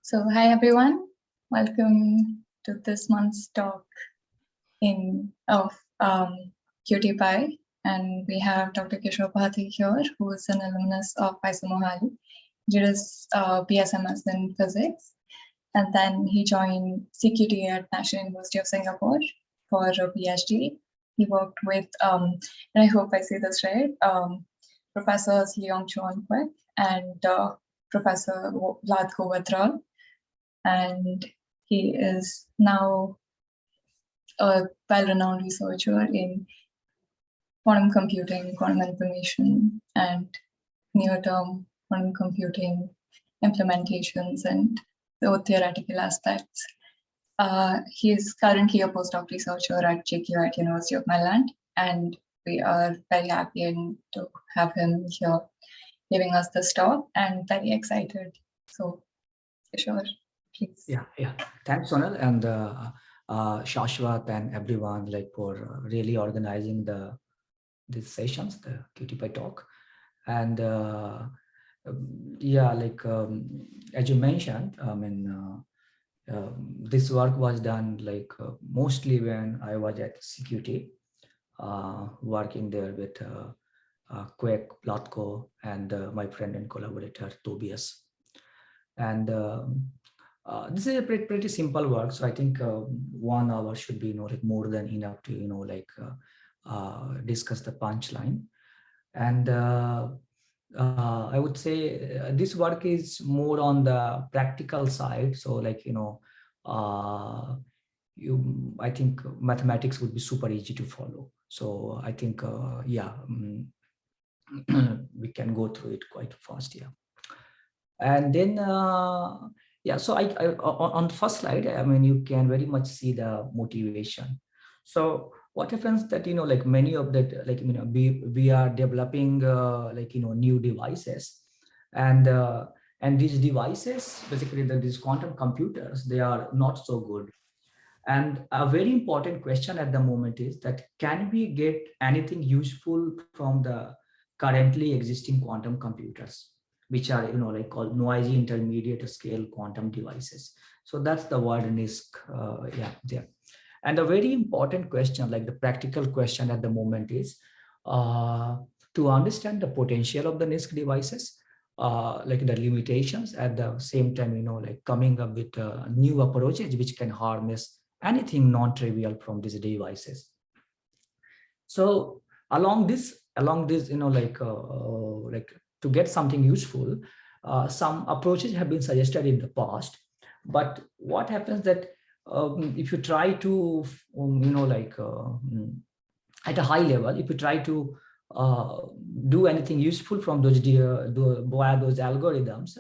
So hi everyone, welcome to this month's talk of QTPI, and we have Dr. Kishor Bharti here, who is an alumnus of Mohali. He did his BSMS in physics, and then he joined CQT at National University of Singapore for a PhD. He worked with, and I hope I say this right, Professors Leong Chuan Kwek and Professor Vladko Vatral. And he is now a well-renowned researcher in quantum computing, quantum information, and near-term quantum computing implementations and the theoretical aspects. He is currently a postdoc researcher at JQ at University of Maryland, and we are very happy to have him here giving us this talk and very excited. So, Kishor. Please. Yeah. Thanks, Sonal, and Shashwat and everyone for really organizing these sessions, the QTPI talk. And as you mentioned, this work was done mostly when I was at CQT, working there with Kwek, Vladko, and my friend and collaborator Tobias. And this is a pretty simple work, so I think 1 hour should be more than enough to discuss the punchline. And I would say this work is more on the practical side. So I think mathematics would be super easy to follow. So I think we can go through it quite fast here. And then so I on the first slide, you can very much see the motivation. So what happens that many of that we are developing new devices, and these devices basically these quantum computers, they are not so good. And a very important question at the moment is that can we get anything useful from the currently existing quantum computers, which are called noisy intermediate scale quantum devices. So that's the word NISQ there. And a very important question, the practical question at the moment is to understand the potential of the NISQ devices, the limitations, at the same time coming up with new approaches which can harness anything non-trivial from these devices. So along this to get something useful, some approaches have been suggested in the past. But what happens that if you try to, at a high level, if you try to do anything useful from those algorithms,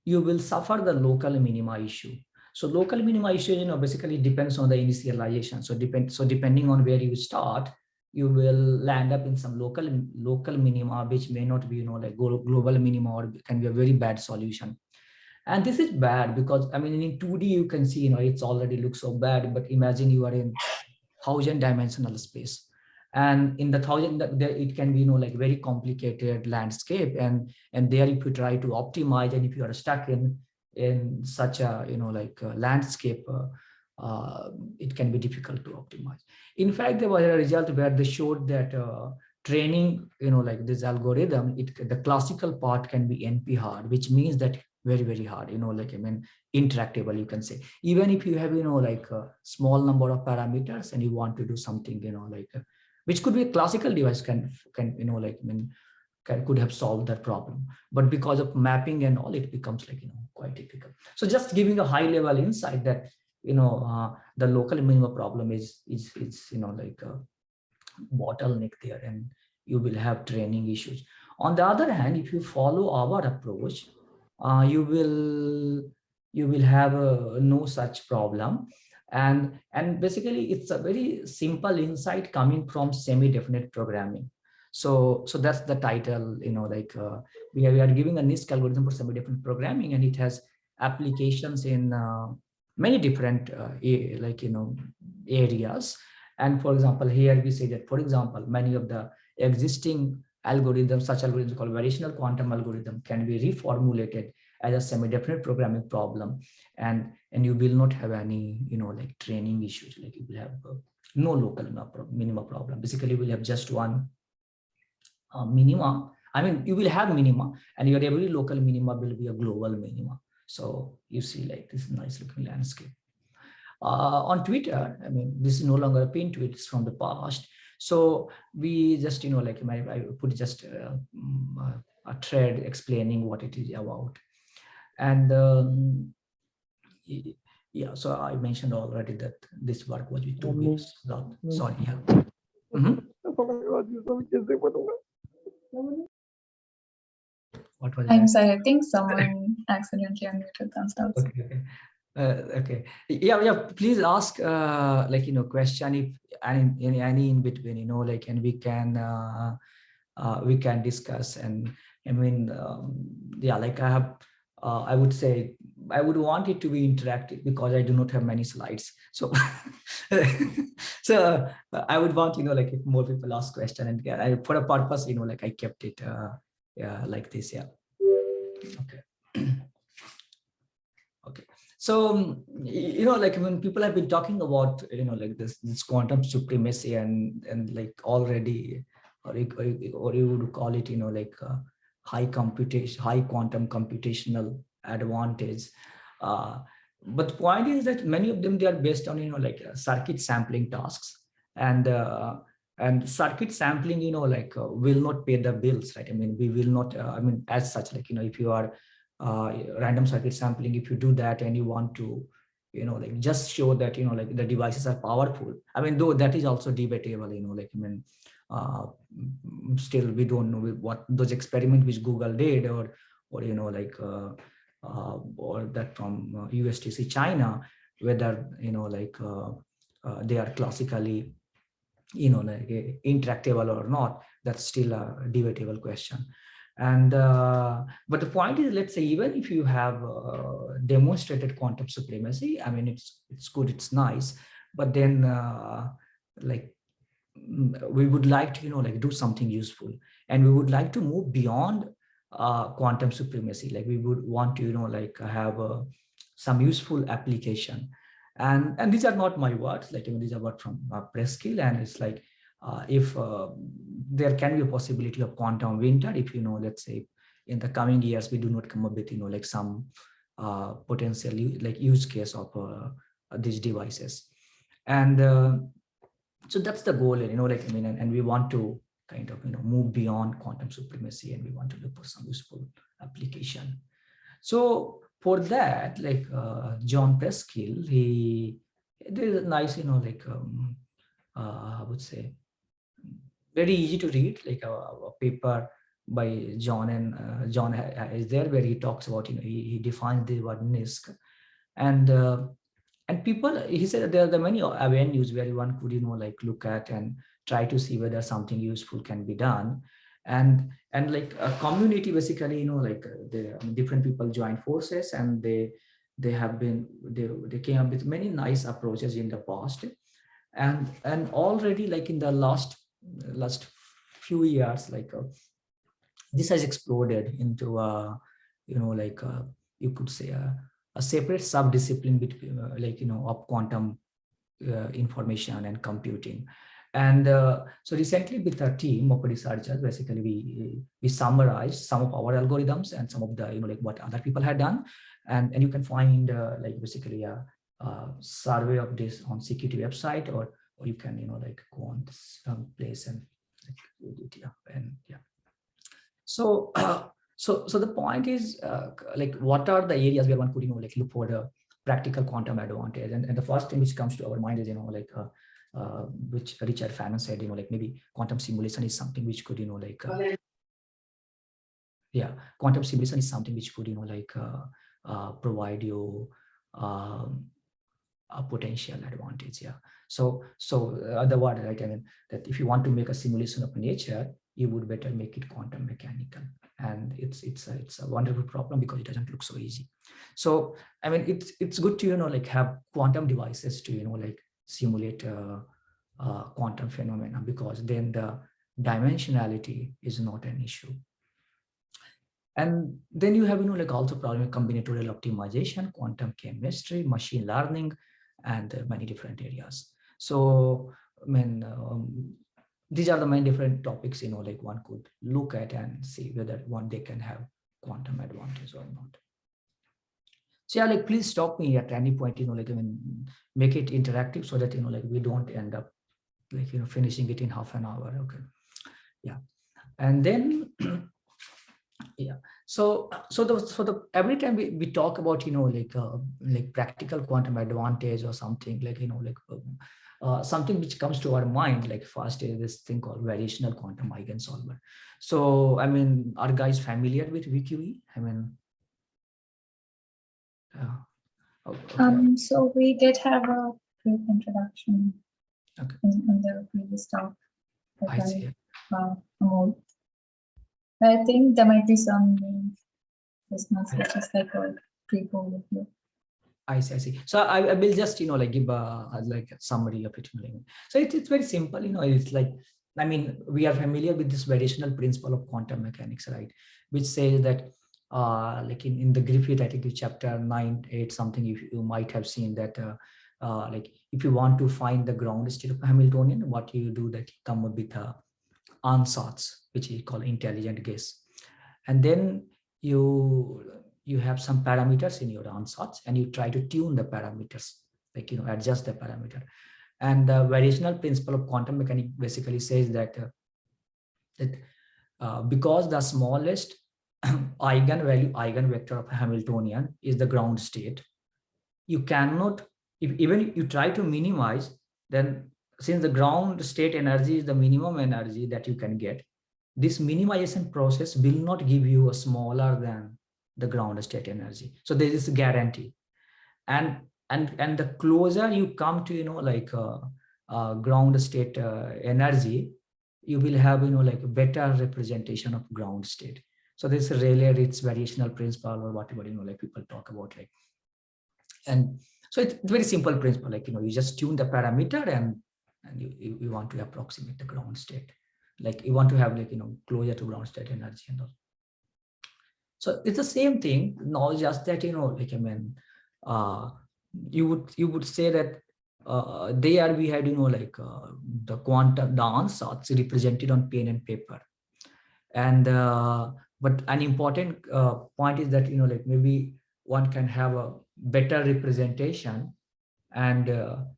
you will suffer the local minima issue. So local minima issue, basically depends on the initialization. So depending on where you start, you will land up in some local minima, which may not be global minima, or can be a very bad solution. And this is bad because in 2D you can see it's already looks so bad, but imagine you are in 1000-dimensional space, and in the 1000 it can be very complicated landscape, and there if you try to optimize, and if you are stuck in such a landscape, it can be difficult to optimize. In fact, there was a result where they showed that training, this algorithm, the classical part can be NP hard, which means that very, very hard, intractable, you can say. Even if you have, a small number of parameters and you want to do something, which could be a classical device could have solved that problem. But because of mapping and all, it becomes quite difficult. So just giving a high level insight that the local minima problem is a bottleneck there, and you will have training issues. On the other hand, if you follow our approach, you will have no such problem, and basically it's a very simple insight coming from semi-definite programming. So that's the title. We are giving a NISQ algorithm for semi-definite programming, and it has applications in many different areas. And for example, here we say that, for example, many of the existing algorithms, such algorithms called variational quantum algorithm, can be reformulated as a semi-definite programming problem, and you will not have any like training issues. Like you will have no local minima problem. Basically, you will have just one minima. I mean, you will have minima, and your every local minima will be a global minima. So you see like this nice looking landscape. On Twitter, I mean, this is no longer a pin tweet, it's from the past. So we just, like I put just a thread explaining what it is about. And yeah, so I mentioned already that this work was with 2 weeks. Sorry, yeah. What was I'm that? sorry, I think someone accidentally unmuted themselves. Okay. Okay. Yeah. Please ask question if any in between, like, and we can discuss. And I mean, yeah, like I would say I would want it to be interactive because I do not have many slides. So, so I would want, like if more people ask question, and I, for a purpose, like I kept it, yeah, like this. Yeah. Okay. Okay. So, like when people have been talking about, like this quantum supremacy and like already, or you would call it, like high quantum computational advantage. But the point is that many of them, they are based on, like circuit sampling tasks, and circuit sampling, like will not pay the bills, right? I mean, we will not, I mean, as such, like, if you are random circuit sampling, if you do that and you want to like just show that like the devices are powerful, I mean, though that is also debatable, like, I mean, still we don't know what those experiments which Google did, or like or that from USTC China, whether like they are classically like interactable or not. That's still a debatable question. And but the point is, let's say even if you have demonstrated quantum supremacy, I mean, it's good, it's nice, but then like we would like to like do something useful, and we would like to move beyond quantum supremacy. Like we would want to like have some useful application. And these are not my words, like these are words from Preskill, and it's like if there can be a possibility of quantum winter, if let's say in the coming years we do not come up with like some potential like use case of these devices. And so that's the goal, like, I mean, and we want to kind of move beyond quantum supremacy, and we want to look for some useful application. So for that, like John Preskill, there is a nice like I would say very easy to read, like a paper by John, and John is there where he talks about he defines the word NISQ. And people, he said there are many avenues where one could like look at and try to see whether something useful can be done. And like a community, basically, like the different people join forces, and they came up with many nice approaches in the past. And already, like in the last few years, like this has exploded into like you could say a separate sub-discipline between like of quantum information and computing. And so recently, with a team of researchers, basically we summarized some of our algorithms and some of the like what other people had done, and you can find like basically a survey of this on CQT website, or you can like go on this place and like, yeah. So so the point is like what are the areas where one could like look for the practical quantum advantage. And the first thing which comes to our mind is like which Richard Feynman said, like maybe quantum simulation is something which could like yeah, quantum simulation is something which could like provide you a potential advantage. Yeah. So other word, right, I mean, that if you want to make a simulation of nature, you would better make it quantum mechanical. And it's a wonderful problem because it doesn't look so easy. So I mean, it's good to like have quantum devices to like simulate quantum phenomena, because then dimensionality is not an issue. And then you have, like also problem combinatorial optimization, quantum chemistry, machine learning, and many different areas. So, I mean, these are the main different topics, like one could look at and see whether they can have quantum advantage or not. So yeah, like please stop me at any point, like, I mean, make it interactive so that, like we don't end up like, finishing it in half an hour. Okay. Yeah. And then, yeah. So every time we talk about, like practical quantum advantage or something like, something which comes to our mind, like first is this thing called variational quantum eigensolver. So, I mean, are guys familiar with VQE? I mean, okay. So we did have a brief introduction in the previous talk. I see. I think there might be some listeners which is like a pre-poll with you. I see. So I will just, like give a like a summary of it. So it's very simple, it's like, I mean, we are familiar with this variational principle of quantum mechanics, right? Which says that like in the Griffith, I think in chapter 9, 8, something, you might have seen that like if you want to find the ground state of Hamiltonian, what you do that you come up with a ansatz, which is called intelligent guess. And then you have some parameters in your ansatz and you try to tune the parameters, like, adjust the parameter. And the variational principle of quantum mechanics basically says that, because the smallest eigenvalue, eigenvector of Hamiltonian is the ground state, you cannot, even if you try to minimize, then since the ground state energy is the minimum energy that you can get, this minimization process will not give you a smaller than the ground state energy. So there is a guarantee. And the closer you come to, like ground state energy, you will have, like a better representation of ground state. So this is Rayleigh-Ritz variational principle, or whatever, like people talk about, like, and so it's very simple principle, like, you just tune the parameter and you want to approximate the ground state. Like you want to have, like, closer to ground state energy and all. So it's the same thing, not just that, like, I mean, you would say that there we had, like the quantum, the ansatz represented on pen and paper. And but an important point is that, like maybe one can have a better representation. And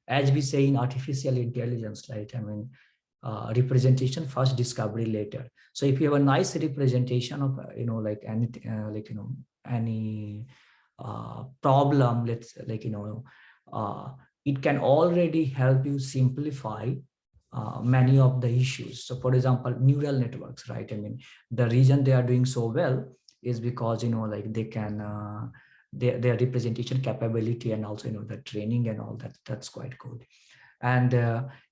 as we say in artificial intelligence, right? I mean, representation first, discovery later. So if you have a nice representation of, like any, like, any problem, let's like, it can already help you simplify many of the issues. So for example, neural networks, right? I mean, the reason they are doing so well is because, like they can, their representation capability and also, the training and all that, that's quite good. And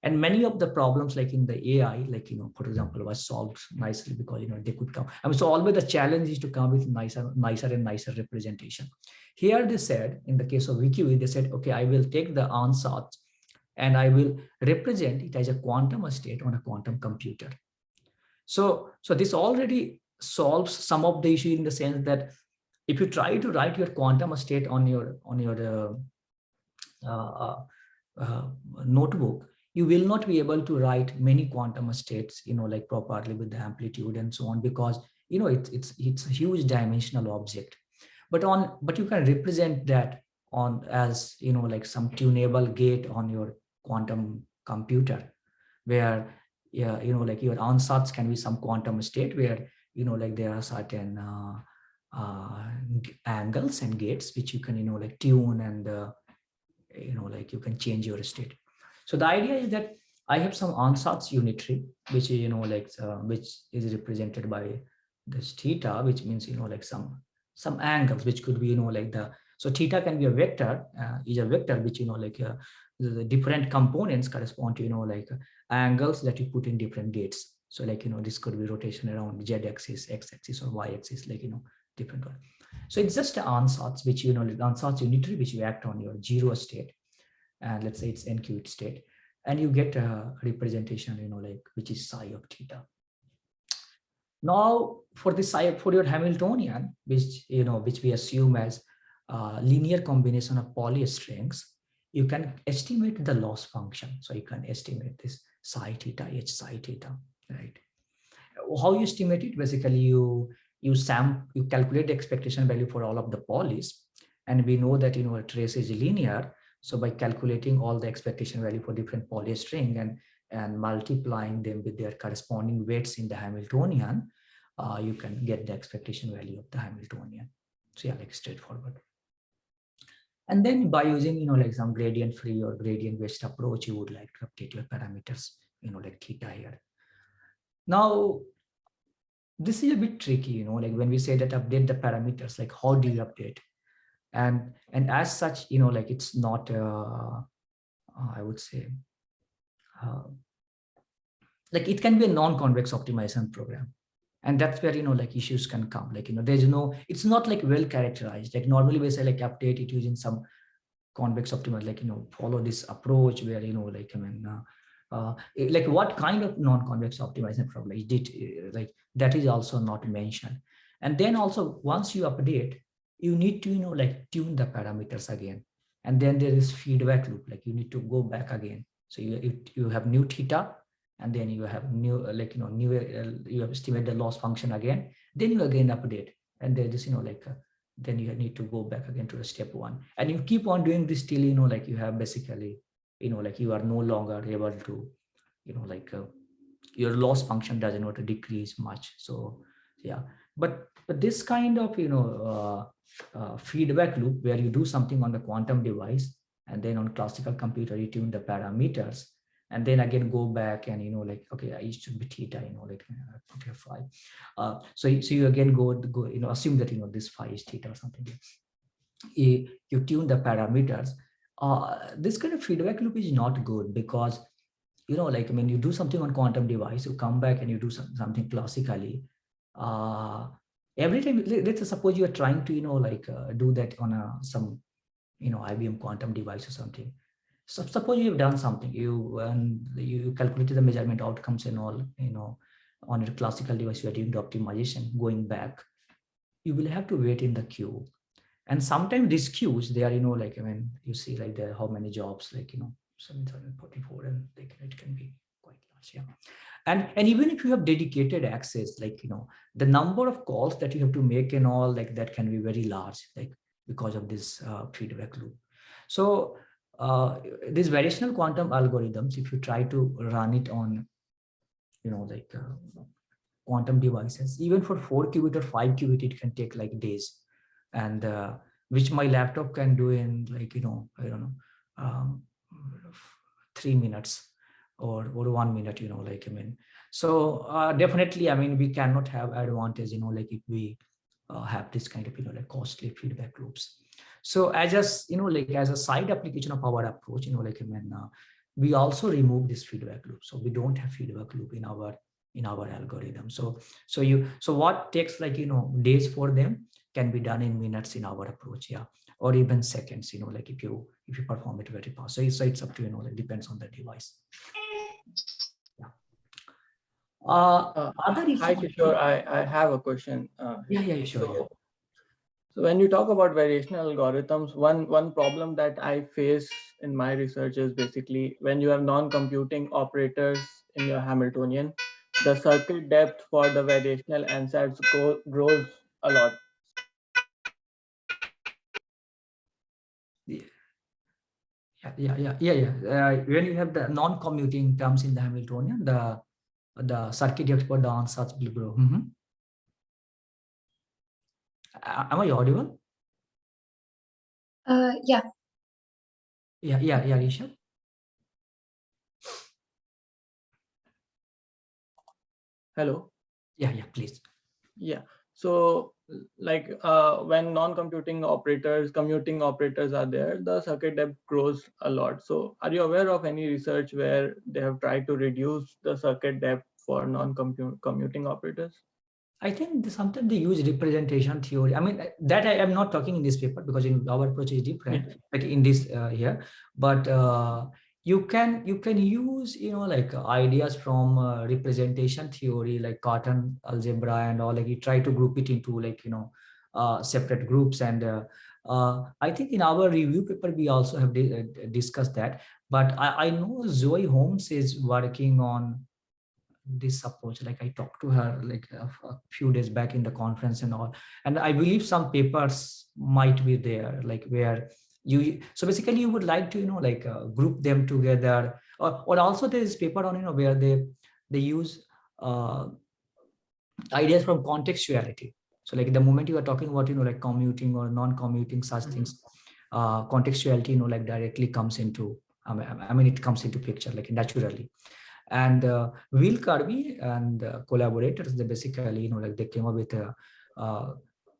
many of the problems like in the AI, like, for example, was solved nicely because, they could come. I mean, so always the challenge is to come with nicer and nicer representation. Here they said, in the case of VQE, they said, okay, I will take the ansatz and I will represent it as a quantum state on a quantum computer. So this already solves some of the issue in the sense that if you try to write your quantum state on your notebook, you will not be able to write many quantum states, like properly with the amplitude and so on, because, it's a huge dimensional object. But you can represent that on as, like some tunable gate on your quantum computer, where, yeah, like your ansatz can be some quantum state where, like there are certain angles and gates which you can, like tune and like you can change your state. So the idea is that I have some ansatz unitary, which is, like which is represented by this theta, which means, like some angles which could be, like so theta can be a vector, is a vector which, like the different components correspond to, like angles that you put in different gates. So like, this could be rotation around z axis, x axis, or y axis, like, different one. So it's just an ansatz which, like ansatz unitary, which you act on your 0 state, and let's say it's n qubit state, and you get a representation, like which is psi of theta. Now for this for your Hamiltonian, which which we assume as linear combination of Pauli strings, you can estimate the loss function. So you can estimate this psi theta, h psi theta, right? How you estimate it? Basically, you calculate the expectation value for all of the Paulis, and we know that a trace is linear. So by calculating all the expectation value for different Pauli string and multiplying them with their corresponding weights in the Hamiltonian, you can get the expectation value of the Hamiltonian. So yeah, like straightforward. And then by using like some gradient free or gradient based approach, you would like to update your parameters, like theta here. Now this is a bit tricky, like when we say that update the parameters, like how do you update? And as such, like it's not I would say like it can be a non-convex optimization program. And that's where like issues can come. Like there's it's not like well characterized. Like normally we say like update it using some convex optimize, like follow this approach where like like what kind of non-convex optimization problem is it, like that is also not mentioned. And then also once you update, you need to like tune the parameters again, and then there is feedback loop. Like you need to go back again. So you have new theta, and then you have new like new you have estimate the loss function again, then you again update, and there is like then you need to go back again to the step one, and you keep on doing this till like you have basically like you are no longer able to like your loss function does not decrease much. So yeah, but this kind of feedback loop where you do something on the quantum device, and then on classical computer you tune the parameters, and then again go back and like okay, I should be theta, like okay, phi. So you again go assume that this phi is theta or something. You tune the parameters. This kind of feedback loop is not good, because like when you do something on quantum device, you come back and you do something classically. Every time, let's suppose you are trying to like do that on some IBM quantum device or something. So suppose you have done something, you calculated the measurement outcomes and all, on a classical device, you are doing the optimization. Going back, you will have to wait in the queue, and sometimes these queues, they are like you see like there how many jobs, like 744, and it can be quite large. Yeah, and even if you have dedicated access, like the number of calls that you have to make and all, like that can be very large, like because of this feedback loop. So these variational quantum algorithms, if you try to run it on like quantum devices, even for 4-qubit or 5-qubit, it can take like days, and which my laptop can do in like I don't know 3 minutes or 1 minute, like so definitely we cannot have advantage like if we have this kind of like costly feedback loops. So as like as a side application of our approach, like we also remove this feedback loop, so we don't have feedback loop in our algorithm. So what takes like days for them can be done in minutes in our approach. Yeah, or even seconds, like if you perform it very fast. So it's up to like depends on the device. Yeah. Hi Kishor, I have a question. Yeah, sure. So when you talk about variational algorithms, one problem that I face in my research is basically when you have non-computing operators in your Hamiltonian, the circuit depth for the variational ansatz grows a lot. Yeah. When you have the non-commuting terms in the Hamiltonian, the circuit depth for the ansatz will grow. Am I audible? Yeah. Yeah, Risha. Hello. Yeah, please. Yeah. So like when non-commuting operators are there, the circuit depth grows a lot. So are you aware of any research where they have tried to reduce the circuit depth for non-commuting operators? I think sometimes they use representation theory. That I am not talking in this paper because in our approach is different, like in this here. But you can use, you know, like ideas from representation theory, like Cartan algebra and all. Like you try to group it into, like, you know, separate groups. And I think in our review paper we also have discussed that. But I know Zoe Holmes is working on this approach. Like I talked to her like a few days back in the conference and all, and I believe some papers might be there, like where you, so basically you would like to, you know, like group them together, or also there is paper on, you know, where they use ideas from contextuality. So like the moment you are talking about, you know, like commuting or non-commuting such things, contextuality, you know, like directly comes into, I mean it comes into picture like naturally. And Will Kirby and collaborators, they basically, you know, like they came up with a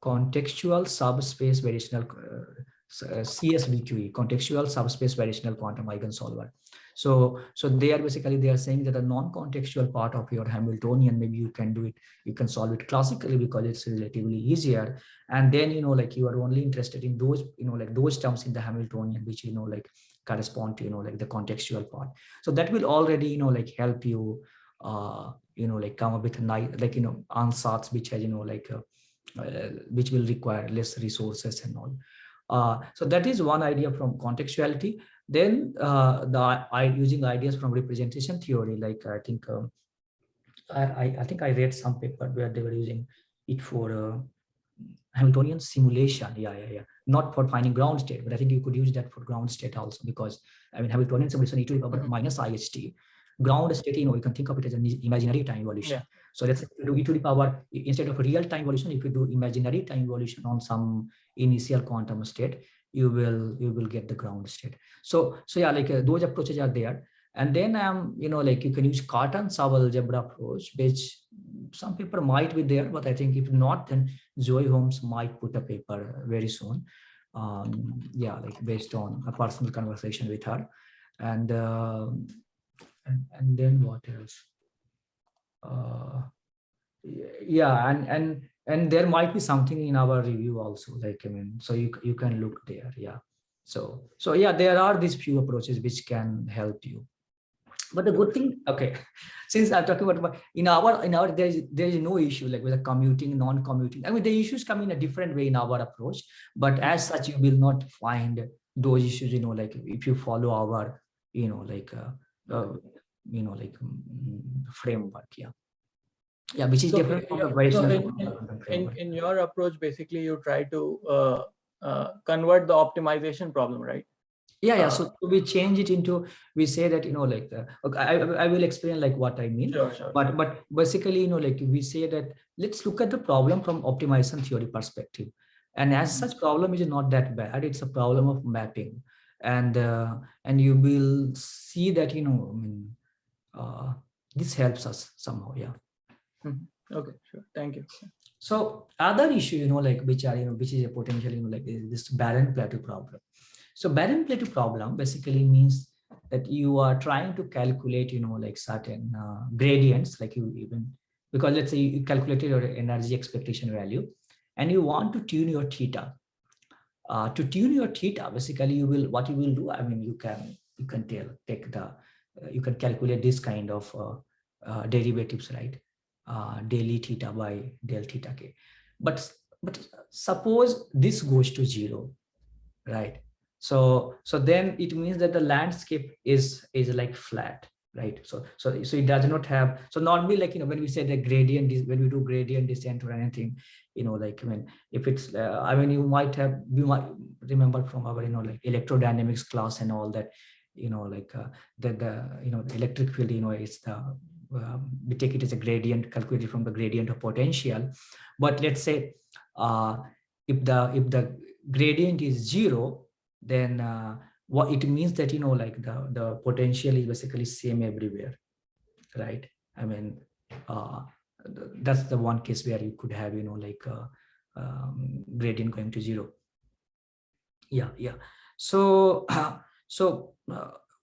contextual subspace variational CSVQE, contextual subspace variational quantum eigensolver. So they are basically, they are saying that a non-contextual part of your Hamiltonian, maybe you can do it, you can solve it classically because it's relatively easier. And then, you know, like you are only interested in those, you know, like those terms in the Hamiltonian, which, you know, like correspond to, you know, like the contextual part. So that will already, you know, like help you, you know, like come up with a nice, like, you know, ansatz, which has, you know, like, which will require less resources and all. So that is one idea from contextuality. Then using ideas from representation theory, like I think I think I read some paper where they were using it for Hamiltonian simulation. Yeah. Not for finding ground state, but I think you could use that for ground state also, because I mean Hamiltonian simulation e to the power minus IHT. Ground state, you know, you can think of it as an imaginary time evolution. Yeah. So let's say you do e to the power, instead of a real time evolution, if you do imaginary time evolution on some initial quantum state, you will get the ground state. So yeah, like those approaches are there. And then you know, like you can use Cartan subalgebra approach, which some paper might be there, but I think if not, then Zoe Holmes might put a paper very soon. Yeah, like based on a personal conversation with her. And then what else? Yeah, and there might be something in our review also, like, I mean, so you can look there. Yeah. So yeah, there are these few approaches which can help you. But the good thing, okay, since I'm talking about in our there is no issue like with the commuting, non-commuting. I mean, the issues come in a different way in our approach, but as such, you will not find those issues, you know, like if you follow our, you know, like you know, like framework. Yeah, which is different from the variational. In your approach, basically, you try to convert the optimization problem, right? Yeah. So we change it into, we say that, you know, like okay, I will explain like what I mean. Sure. But basically, you know, like we say that let's look at the problem from optimization theory perspective, and as such problem is not that bad. It's a problem of mapping, and you will see that, you know, I mean, this helps us somehow. Yeah. Okay, sure. Thank you. So other issue, you know, like which are, you know, which is a potential, you know, like this barren plateau problem. So barren plateau problem basically means that you are trying to calculate, you know, like certain gradients, like you even, because let's say you calculated your energy expectation value and you want to tune your theta. To tune your theta, basically what you will do, I mean, you can take the, you can calculate this kind of derivatives, right? Daily theta by del theta k. But suppose this goes to 0, right? So then it means that the landscape is like flat, right? So it does not have, so normally, like, you know, when we say the gradient is, when we do gradient descent or anything, you know, like, I mean, if it's I mean, you might remember from our, you know, like electrodynamics class and all that, you know, like the you know, the electric field, you know, it's the we take it as a gradient calculated from the gradient of potential. But let's say if the gradient is 0, then what it means that, you know, like the potential is basically same everywhere, right? I mean, that's the one case where you could have, you know, like gradient going to 0. Yeah. So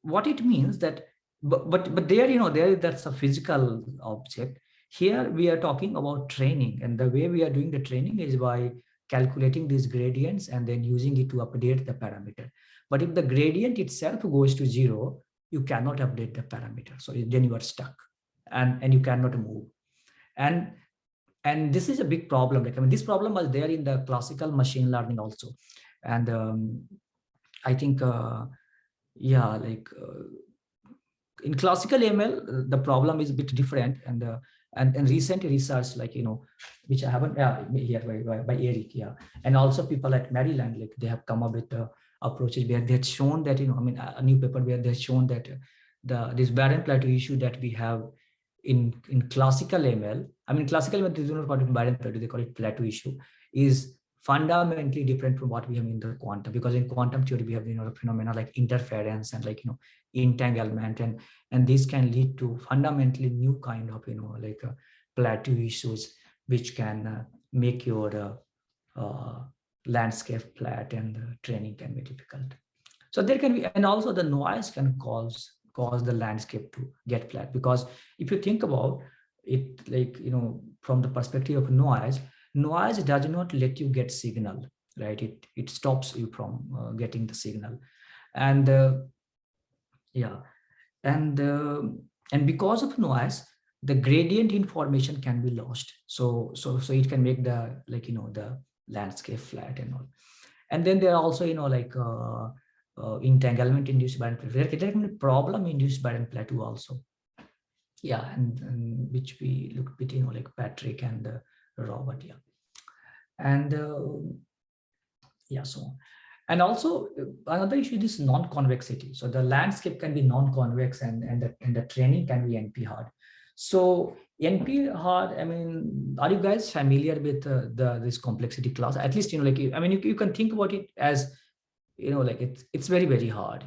what it means that, but there, you know, that's a physical object. Here we are talking about training, and the way we are doing the training is by calculating these gradients and then using it to update the parameter. But if the gradient itself goes to 0, you cannot update the parameter. So then you are stuck and you cannot move. And this is a big problem. Like, I mean, this problem was there in the classical machine learning also. And I think, in classical ML, the problem is a bit different. And recent research, like, which I haven't here by Eric, and also people at Maryland, like they have come up with approaches where they had shown that, a new paper where they had shown that this barren plateau issue that we have in classical ML, classical ML, they do not call it barren plateau, they call it plateau issue, is fundamentally different from what we have in the quantum, because in quantum theory we have phenomena like interference and entanglement, and this can lead to fundamentally new kind of plateau issues, which can make your landscape flat, and training can be difficult. So there can be, and also the noise can cause the landscape to get flat, because if you think about it, from the perspective of noise does not let you get signal, right? It stops you from getting the signal, and and because of noise, the gradient information can be lost. So it can make the the landscape flat and all. And then there are also entanglement induced barren plateau. There can be problem induced barren plateau also. Yeah, and which we looked at, like Patrick and Robert, and so on. And also another issue is non-convexity. So the landscape can be non-convex, and the training can be NP hard. So NP hard, are you guys familiar with this complexity class? At least, you can think about it as, it's very, very hard,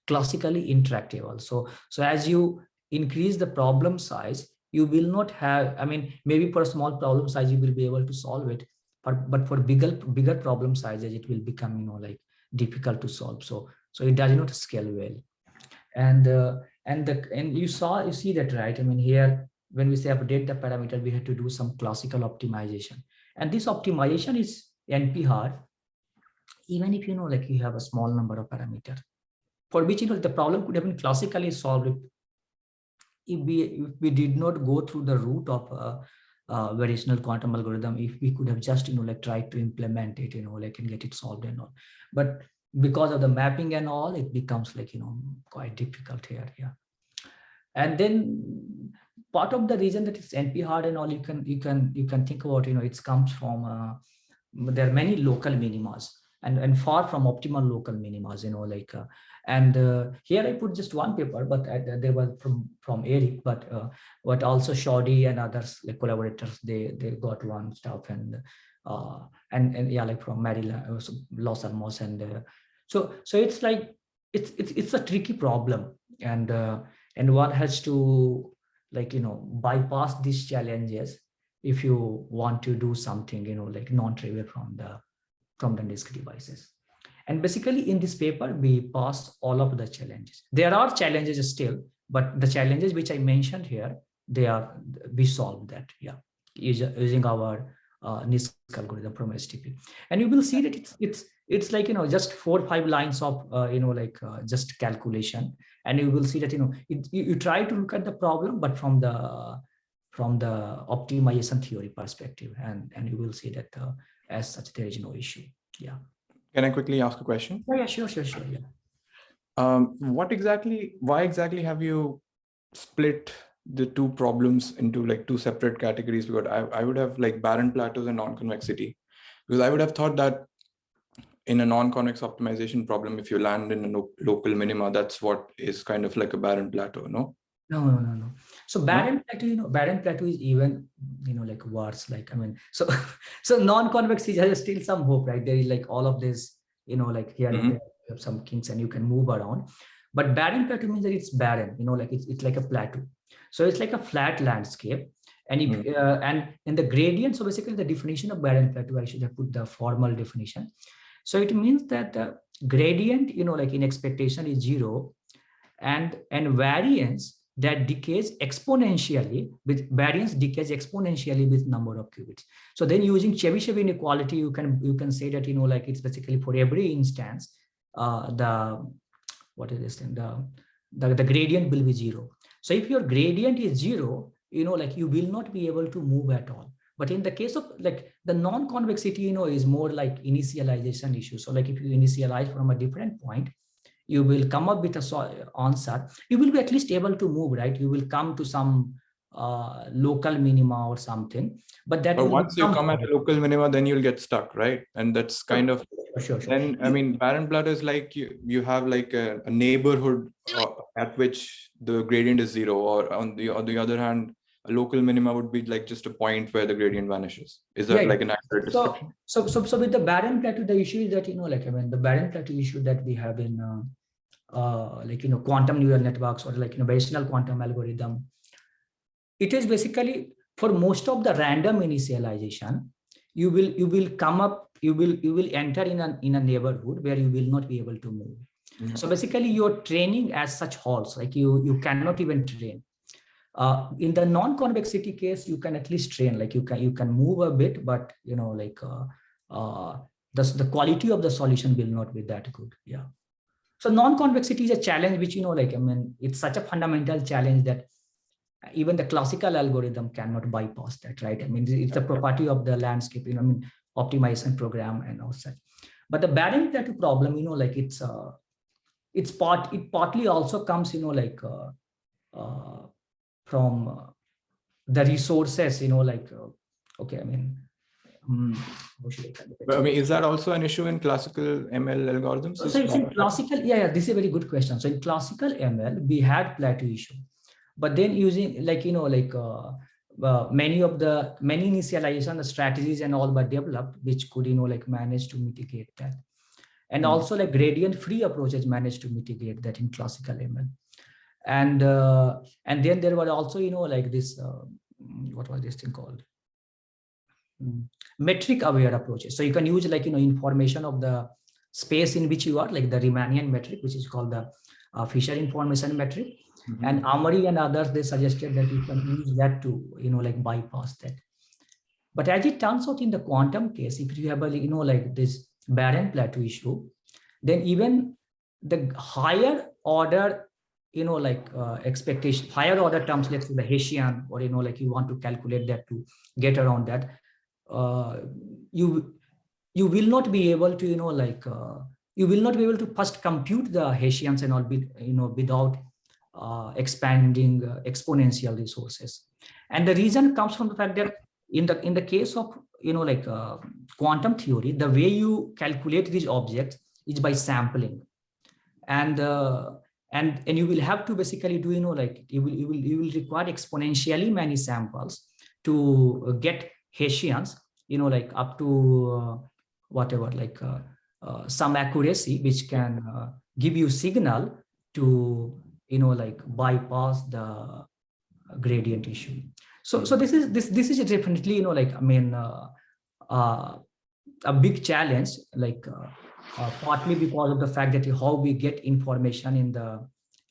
classically intractable. So as you increase the problem size, you will not have, maybe for a small problem size, you will be able to solve it. But for bigger problem sizes, it will become, difficult to solve. So it does not scale well. And you see that, right? Here, when we say update the parameter, we have to do some classical optimization. And this optimization is NP hard, even if, you have a small number of parameters, for which, the problem could have been classically solved if we did not go through the route of variational quantum algorithm. If we could have just tried to implement it, and get it solved and all. But because of the mapping and all, it becomes quite difficult here. And then part of the reason that it's NP hard and all, you can think about, it comes from there are many local minimas, and far from optimal local minimas, here I put just one paper, but there was from Eric, but also Shoddy and others, like collaborators, they got one stuff, and from Maryland, Los Alamos, and so it's it's a tricky problem, and one has to bypass these challenges if you want to do something non-trivial from the NISQ devices. And basically in this paper, we pass all of the challenges. There are challenges still, but the challenges which I mentioned here, we solved that, using our NISQ algorithm from SDP. And you will see that it's just 4 or 5 lines of just calculation, and you will see that you try to look at the problem, but from the optimization theory perspective, and you will see that as such there is no issue. Can I quickly ask a question? Yeah, sure. Why exactly have you split the two problems into 2 separate categories? Because I would have barren plateaus and non-convexity, because I would have thought that in a non-convex optimization problem, if you land in a local minima, that's what is kind of like a barren plateau, no? No. So barren plateau is even worse. So non-convex has still some hope, right? There is all of this, here and there you have some kinks and you can move around. But barren plateau means that it's barren, it's like a plateau. So it's like a flat landscape, and and the gradient. So basically, the definition of barren plateau, I should have put the formal definition. So it means that the gradient, in expectation is 0, and variance that decays exponentially with number of qubits. So then using Chebyshev inequality, you can say that it's basically for every instance the what is this thing? The gradient will be 0. So if your gradient is 0, like you will not be able to move at all. But in the case of like the non-convexity, is more like initialization issue. So like if you initialize from a different point, you will come up with a answer. You will be at least able to move, right? You will come to some local minima or something. But once you come at a local minima, then you'll get stuck, right? And that's kind of sure. Then I mean, barren plateau is like you have like a neighborhood at which the gradient is 0, or on the other hand, a local minima would be like just a point where the gradient vanishes. Is that like an accurate description? So with the barren plateau, the issue is that the barren plateau issue that we have in quantum neural networks or like variational quantum algorithm. It is basically for most of the random initialization, you will come up, you will enter in a neighborhood where you will not be able to move. Mm-hmm. So basically, your training as such halts, like you cannot even train. In the non-convexity case, you can at least train, like you can move a bit, but the quality of the solution will not be that good. Yeah. So non-convexity is a challenge which it's such a fundamental challenge that even the classical algorithm cannot bypass that, right? It's the property of the landscape, optimization program and all such. But the barren plateau problem, it partly also comes, from the resources, okay, how should I tell you? But, is that also an issue in classical ML algorithms? So it's in classical, this is a very good question. So in classical ML, we had plateau issue. But then using many initialization strategies and all were developed, which could manage to mitigate that, and also like gradient free approaches managed to mitigate that in classical ML, and then there were also this what was this thing called metric aware approaches. So you can use information of the space in which you are, like the Riemannian metric, which is called the fishery information metric. Mm-hmm. And Amari and others, they suggested that you can use that to, bypass that. But as it turns out in the quantum case, if you have this barren plateau issue, then even the higher order, expectation, higher order terms, let's say the Hessian, or, you want to calculate that to get around that, you will not be able to, you will not be able to first compute the Hessians and all, without expanding exponential resources. And the reason comes from the fact that in the case of quantum theory, the way you calculate these objects is by sampling, and you will have to basically do you will require exponentially many samples to get Hessians up to whatever some accuracy which can give you signal to bypass the gradient issue. So this is definitely a big challenge, partly because of the fact that how we get information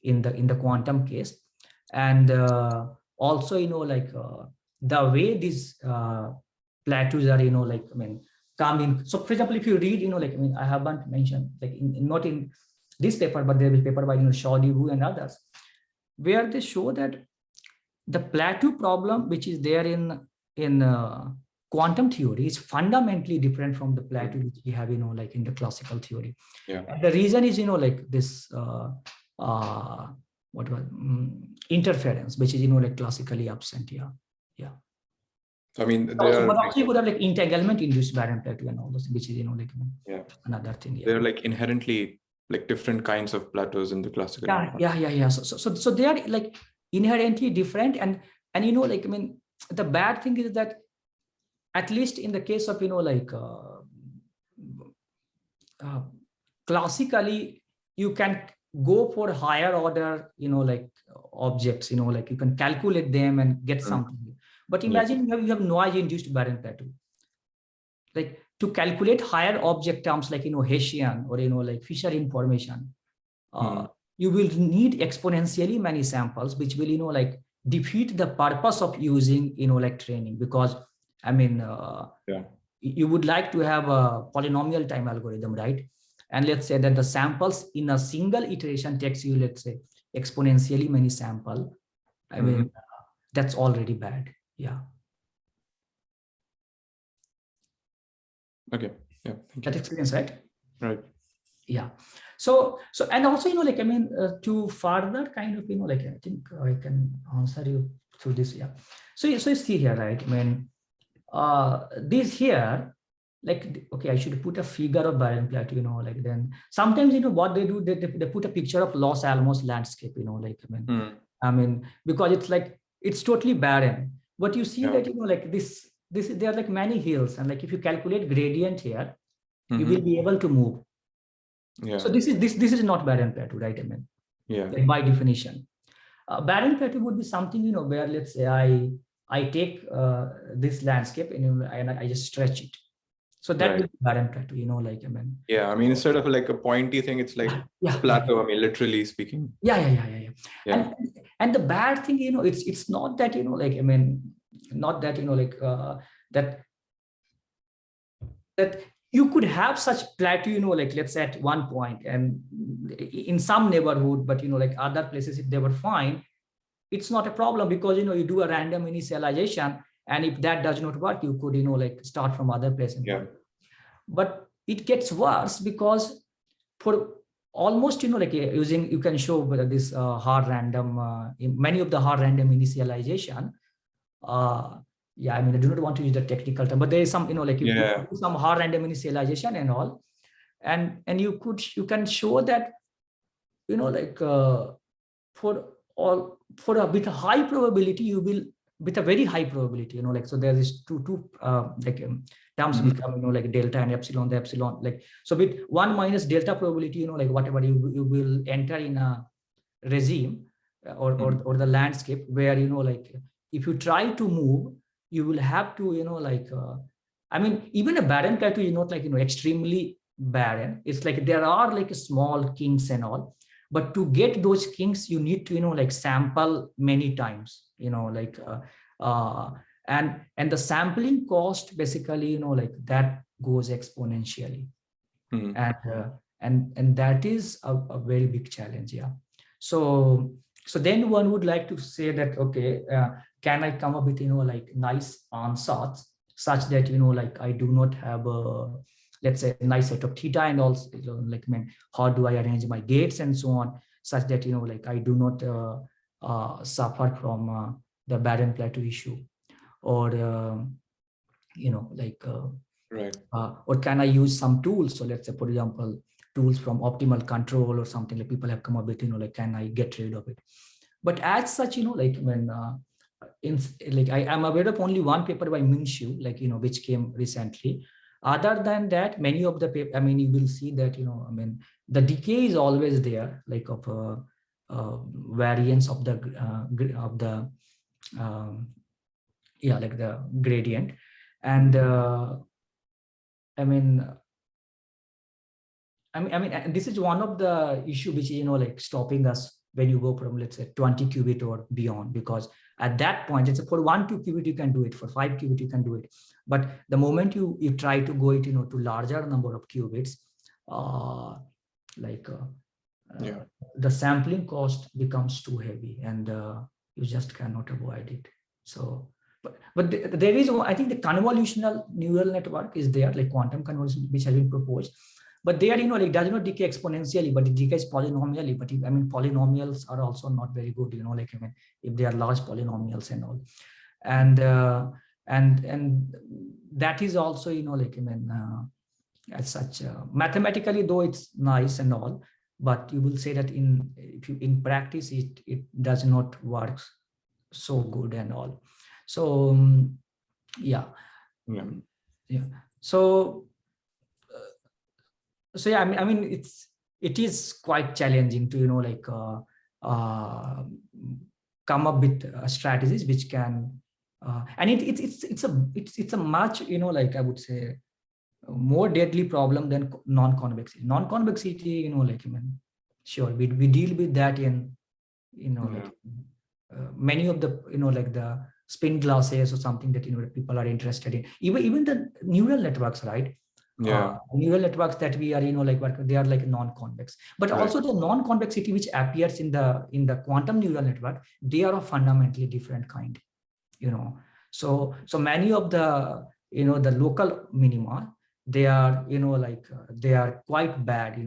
in the quantum case, and also the way these plateaus are come in. So for example, if you read I haven't mentioned not in this paper, but there is a paper by Shaudi Wu and others, where they show that the plateau problem which is there in quantum theory is fundamentally different from the plateau which we have in the classical theory. Yeah. And the reason is this interference, which is classically absent. Yeah. But also you could have entanglement induced barren plateau and all those, which is another thing. They're inherently different kinds of plateaus in the classical. Yeah. So they are inherently different, and the bad thing is that at least in the case of classically you can go for higher order objects, you can calculate them and get something. But imagine you have noise induced barren plateau. To calculate higher object terms Hessian or fishery information, you will need exponentially many samples, which will defeat the purpose of using training, because you would like to have a polynomial time algorithm, right? and let's say that the samples in a single iteration takes you, let's say, exponentially many sample, I mean, that's already bad. Yeah. Okay. Yeah. Thank you. That experience, right? Right. Yeah. So and also, you know, like, I mean, to further kind of, you know, like, I think I can answer you through this. Yeah. So you see here, right? I mean, this here, like, okay, I should put a figure of barren plateau, you know, like, then sometimes, you know, what they do, they put a picture of Los Alamos landscape, you know, like, I mean, because it's like, it's totally barren. But you see that, you know, like this, there are like many hills, and like if you calculate gradient here, you will be able to move. Yeah. So this is not barren plateau, right? I mean, yeah, like by definition, barren plateau would be something, you know, where, let's say, I take this landscape and I just stretch it. So that Right. will be barren plateau, you know, like, I mean. Yeah, I mean, instead of like a pointy thing, it's like plateau. I mean, literally speaking. Yeah. And the bad thing, you know, it's not that, you know, like, I mean, not that, you know, like that you could have such plateau, you know, like, let's say at one point and in some neighborhood, but, you know, like other places, if they were fine, it's not a problem, because, you know, you do a random initialization, and if that does not work, you could, you know, like start from other places. Yeah. But it gets worse, because for almost, you know, like using, you can show this hard random, many of the hard random initialization. Yeah, I mean, I do not want to use the technical term, but there is some, you know, like you do some hard random initialization and all, and you can show that, you know, like for a bit high probability, you will, with a very high probability, you know, like, so there is two like terms become, you know, like delta and epsilon, the epsilon, like, so with 1 minus delta probability, you know, like whatever you will enter in a regime or the landscape where, you know, like if you try to move, you will have to, you know, like I mean, even a barren plateau is not like, you know, extremely barren. It's like there are like small kinks and all, but to get those kinks, you need to, you know, like sample many times, you know, like and the sampling cost, basically, you know, like that goes exponentially. And that is a very big challenge. Yeah. So then one would like to say that, okay, can I come up with, you know, like nice ansatz such that, you know, like I do not have a, let's say, a nice set of theta, and also, you know, like, I mean, how do I arrange my gates and so on, such that, you know, like I do not suffer from the barren plateau issue, or you know, like right. Or can I use some tools? So let's say, for example, tools from optimal control or something, like people have come up with, you know, like, can I get rid of it? But as such, you know, like when I am aware of only one paper by Minshew, like, you know, which came recently. Other than that, many of the paper, I mean, you will see that, you know, I mean, the decay is always there, like of variance of the like the gradient. And I mean, and this is one of the issue which, you know, like stopping us when you go from, let's say, 20 qubit or beyond, because at that point, it's for 1 2 qubit you can do it, for 5 qubit you can do it, but the moment you try to go it, you know, to larger number of qubits, the sampling cost becomes too heavy, and you just cannot avoid it. So but there is, I think, the convolutional neural network is there, like quantum convolution, which has been proposed. But there, you know, like, does not decay exponentially, but it decays polynomially. But I mean, polynomials are also not very good, you know, like, I mean, if they are large polynomials and all, and that is also, you know, like, I mean, as such, mathematically, though it's nice and all, but you will say that in practice, it does not work so good and all. So yeah. So yeah, I mean, it is quite challenging to, you know, like come up with strategies which can and it's a much, you know, like, I would say, more deadly problem than non-convexity. Non-convexity, you know, like, I mean, sure, we deal with that in, you know, like many of the, you know, like the spin glasses or something that, you know, people are interested in, even the neural networks, right? neural networks that we are, they are like non-convex, but also the non-convexity which appears in the quantum neural network, they are of fundamentally different kind, So many of the, the local minima, they are, they are quite bad,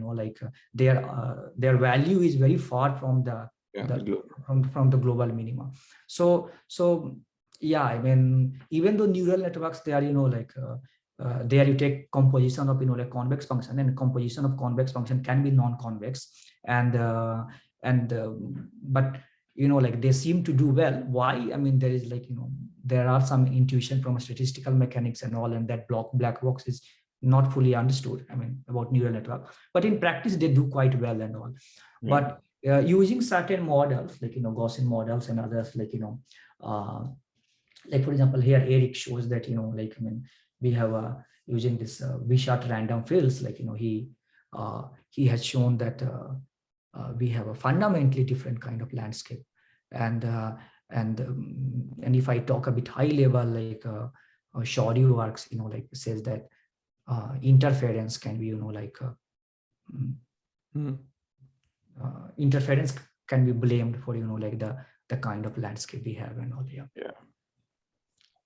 their value is very far from from the global minima. So yeah, I mean, even though neural networks, they are, there you take composition of convex function, and composition of convex function can be non-convex, but they seem to do well. Why? I mean, there is there are some intuition from statistical mechanics and all, and that black box is not fully understood, I mean, about neural network, but in practice they do quite well and all. But using certain models like Gaussian models and others, like for example, here Eric shows that we have using this V-shot random fields, he has shown that we have a fundamentally different kind of landscape, and if I talk a bit high level, like Shorty works, says that interference can be interference can be blamed for the kind of landscape we have and all.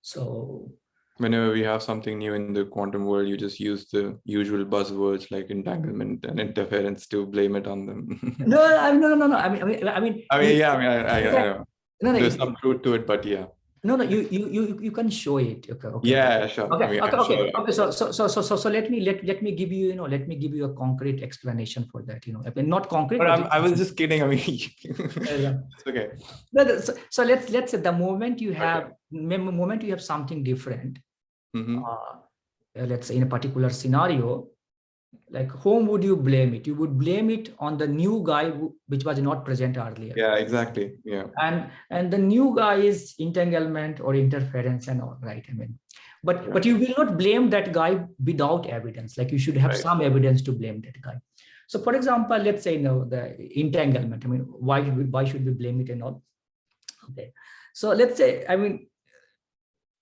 So whenever we have something new in the quantum world, you just use the usual buzzwords like entanglement and interference to blame it on them. No. I mean, there's some truth to it, but yeah. No, you can show it. Okay. Yeah, sure. Okay. So let me give you, let me give you a concrete explanation for that. I mean, not concrete. But I was just kidding. I mean, it's okay. No, so let's say the moment you have something different, let's say in a particular scenario, like whom would you blame it? You would blame it on the new guy which was not present earlier. Yeah, exactly. Yeah. And the new guy is entanglement or interference and all, right? I mean, but you will not blame that guy without evidence. Like you should have some evidence to blame that guy. So for example, let's say the entanglement. I mean, why should we blame it and all? Okay. So let's say, I mean,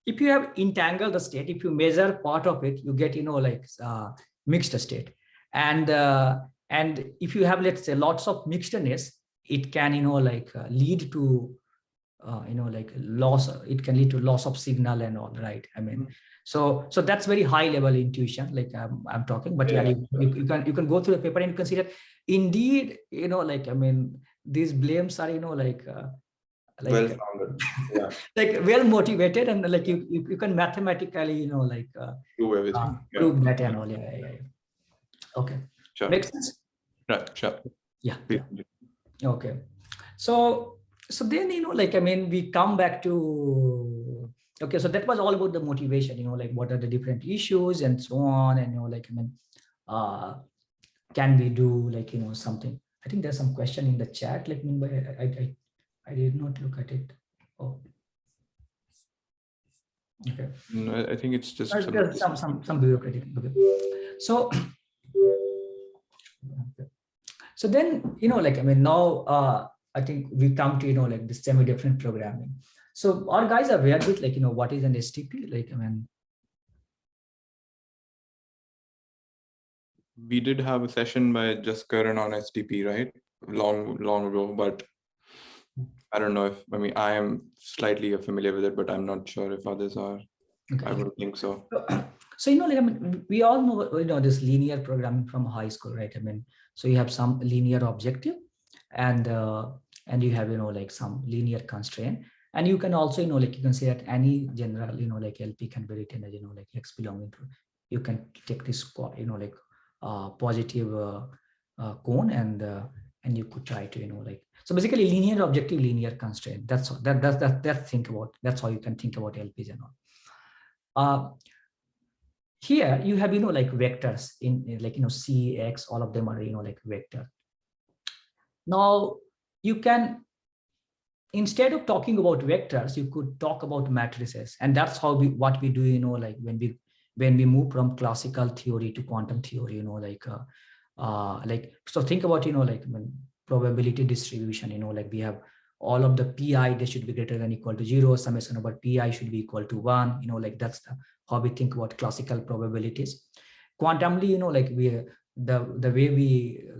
if you have entangled the state, if you measure part of it, you get mixed state, and if you have, let's say, lots of mixedness, it can lead to loss. It can lead to loss of signal and all, right? I mean, so that's very high level intuition, like I'm talking, but you can go through the paper and you can see that indeed, I mean, these blames are well-founded, like well motivated, and like you can mathematically prove everything, prove that and all. Okay, sure. Makes sense? Right, sure. Yeah. Okay, so then I mean, we come back to, okay, so that was all about the motivation, what are the different issues and so on, and I mean, can we do something? I think there's some question in the chat, like I did not look at it. Oh, okay. No, I think it's just some bureaucratic. Okay. So then I mean, now I think we come to like the semi-definite programming. So our guys are aware with what is an SDP? Like, I mean, we did have a session by just Karan on SDP, right? Long ago, but I don't know if, I mean, I am slightly familiar with it, but I'm not sure if others are. Okay. I would think so. So, I mean, we all know, this linear programming from high school, right? I mean, so you have some linear objective and you have, like some linear constraint. And you can also, like you can say that any general, like LP can be written as, like X belonging to, you can take this, like positive cone and you could try to, so basically linear objective, linear constraint. That's how you can think about LPs and all. Here you have, like vectors in like, C, X, all of them are, like vector. Now you can, instead of talking about vectors, you could talk about matrices. And that's how what we do, like when we move from classical theory to quantum theory, so think about, like when probability distribution, like we have all of the PI, they should be greater than equal to 0, summation over PI should be equal to 1, like that's how we think about classical probabilities. quantumly, like the way we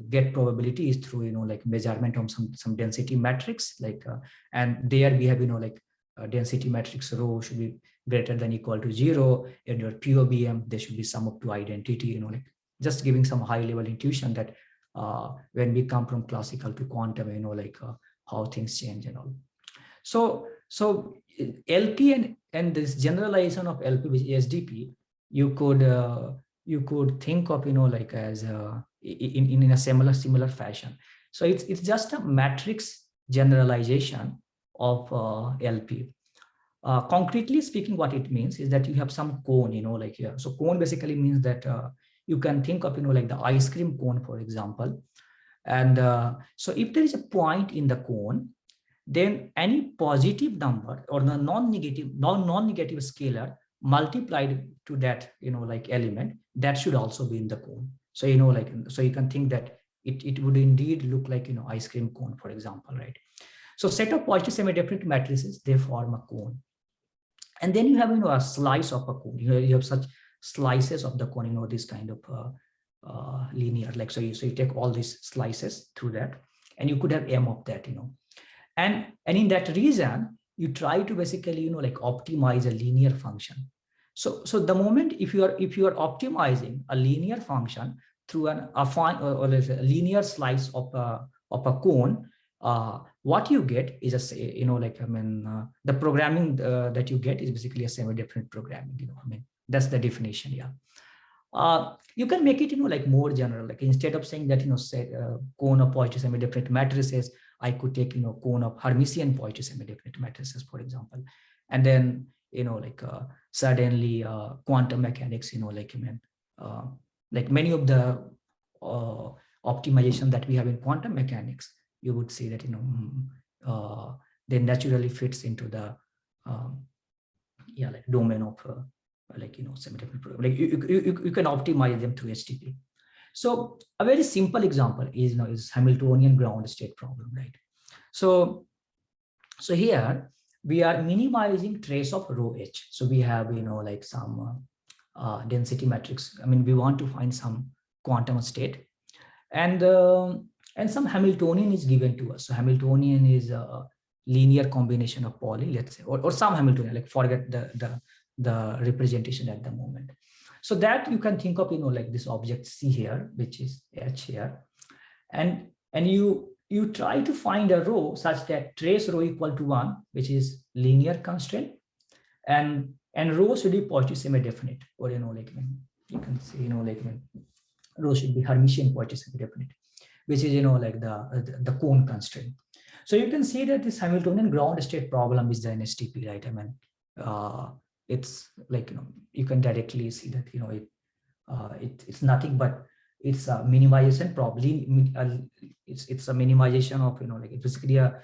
get probability is through, like measurement of some density matrix, like, and there we have, like density matrix rho should be greater than equal to 0. In your POBM, there should be sum up to identity, like just giving some high level intuition that when we come from classical to quantum, like how things change and all. So LP and this generalization of LP, which is SDP, you could think of, like as in a similar fashion. So it's just a matrix generalization of LP. Concretely speaking, what it means is that you have some cone, like here. So cone basically means that you can think of, like the ice cream cone, for example. And so if there is a point in the cone, then any positive number or the non-negative scalar multiplied to that, like element, that should also be in the cone. So, like, so you can think that it would indeed look like, ice cream cone, for example, right? So set of positive semi-definite matrices, they form a cone. And then you have, a slice of a cone. You have such slices of the cone, this kind of linear, like, so you take all these slices through that, and you could have m of that, and in that region, you try to basically, like optimize a linear function. So the moment if you are optimizing a linear function through a linear slice of a cone, what you get is the programming that you get is basically a semi-definite programming. That's the definition. Yeah. You can make it, like more general. Like instead of saying that, say cone of positive semi-definite matrices, I could take, cone of Hermitian positive semi-definite matrices, for example. And then, like suddenly quantum mechanics, like many of the optimization that we have in quantum mechanics, you would see that, they naturally fits into the like domain of semi-definite program. Like you can optimize them through SDP. So a very simple example is, is Hamiltonian ground state problem, right? So here we are minimizing trace of rho h. So we have, like some density matrix. I mean, we want to find some quantum state, and some Hamiltonian is given to us. So Hamiltonian is a linear combination of poly, let's say, or some Hamiltonian. Like forget the representation at the moment. So that you can think of, like this object C here, which is H here, and you try to find a row such that trace rho equal to 1, which is linear constraint, and rho should be positive semi-definite, or like you can say, like rho should be Hermitian positive semi-definite, which is like the cone constraint. So you can see that this Hamiltonian ground state problem is the SDP, right? I mean, it's like, you can directly see that, it's nothing but it's a minimization problem. It's a minimization of, like it's basically a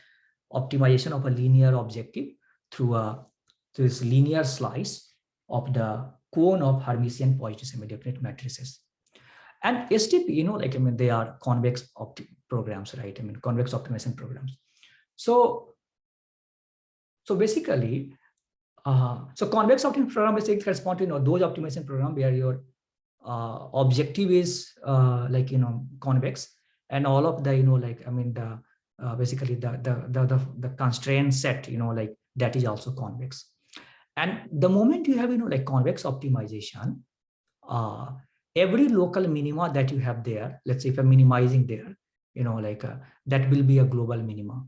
optimization of a linear objective through this linear slice of the cone of Hermitian positive semi-definite matrices. And SDP, like, I mean, they are convex programs, right? I mean, convex optimization programs. So basically, so convex optimization program basically correspond to, those optimization program where your objective is like, convex, and all of the, like, I mean, the basically the constraint set, like that is also convex. And the moment you have, like convex optimization, every local minima that you have there, let's say if I'm minimizing there, like that will be a global minima.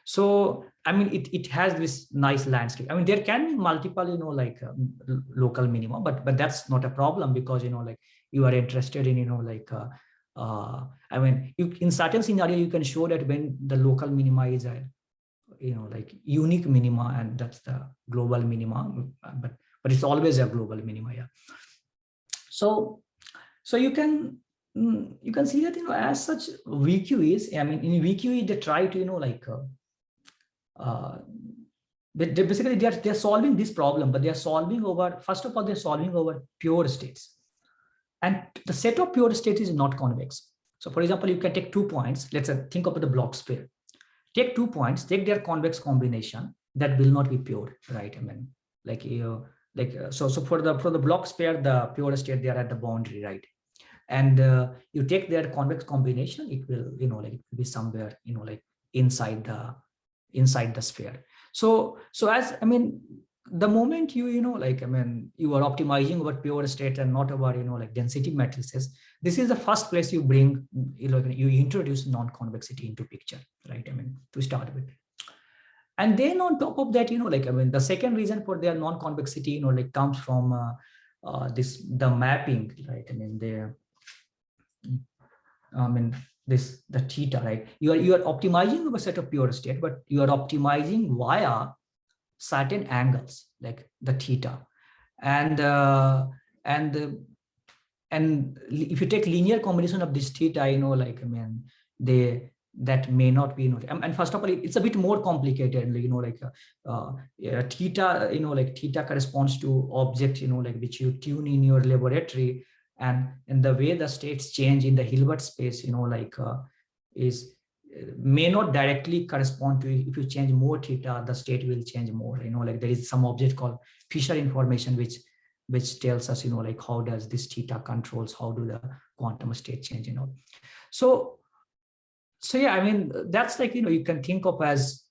So, I mean, it has this nice landscape. I mean, there can be multiple, like local minima, but that's not a problem, because, like you are interested in, like, I mean, in certain scenario, you can show that when the local minima is a, like unique minima, and that's the global minima, but it's always a global minima, yeah. So you can see that, as such, VQ is, I mean, in VQ they try to, like, basically they're solving this problem, but they're solving over, first of all, they're solving over pure states, and the set of pure states is not convex. So for example, you can take 2 points. Let's think of the block sphere. Take 2 points, take their convex combination, that will not be pure, right? I mean, like, so for the block sphere, the pure state, they are at the boundary, right? and you take their convex combination, it will, it will be somewhere, like inside the sphere. So as, the moment you, you are optimizing over pure state and not over, like density matrices, this is the first place you bring, you introduce non-convexity into picture, right? To start with. And then on top of that, the second reason for their non-convexity, comes from the mapping, right? The theta, right? You are optimizing over a set of pure state, but you are optimizing via certain angles, like the theta. And if you take linear combination of this theta, that may not be, and first of all, it's a bit more complicated, theta, theta corresponds to object, which you tune in your laboratory, and the way the states change in the Hilbert space, may not directly correspond to, if you change more theta, the state will change more, there is some object called fishery information, which tells us, how does this theta controls, how do the quantum state change, So yeah, that's you can think of as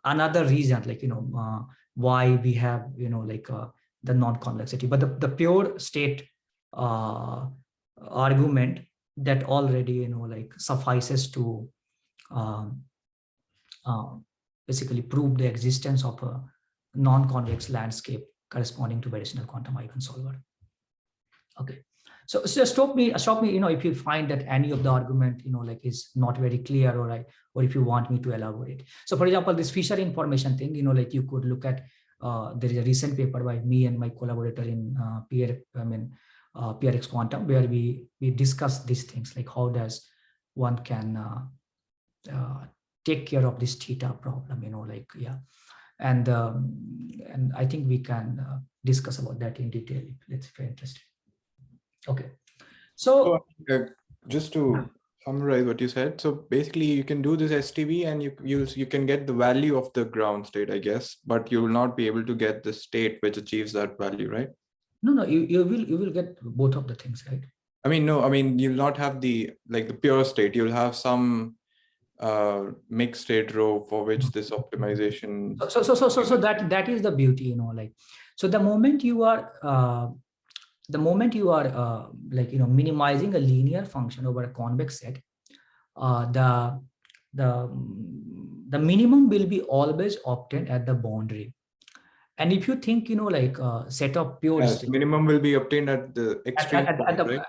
another reason, why we have, the non-convexity, but the pure state argument that already, suffices to basically prove the existence of a non-convex landscape corresponding to variational quantum eigensolver. Okay. So stop me, if you find that any of the argument, is not very clear, or if you want me to elaborate. So for example, this fishery information thing, you could look at, there is a recent paper by me and my collaborator in PRX Quantum, where we discuss these things, like how does one can take care of this theta problem, and I think we can discuss about that in detail, if you're interested. Okay, so just to summarize what you said, so basically you can do this STV and you can get the value of the ground state, I guess, but you will not be able to get the state which achieves that value, right? No, you will get both of the things, right? You'll not have the pure state. You'll have some mixed state row for which this optimization. So that is the beauty, so the moment you are minimizing a linear function over a convex set, the minimum will be always obtained at the boundary. And if you think, set of pure states, minimum will be obtained at the extreme point, right?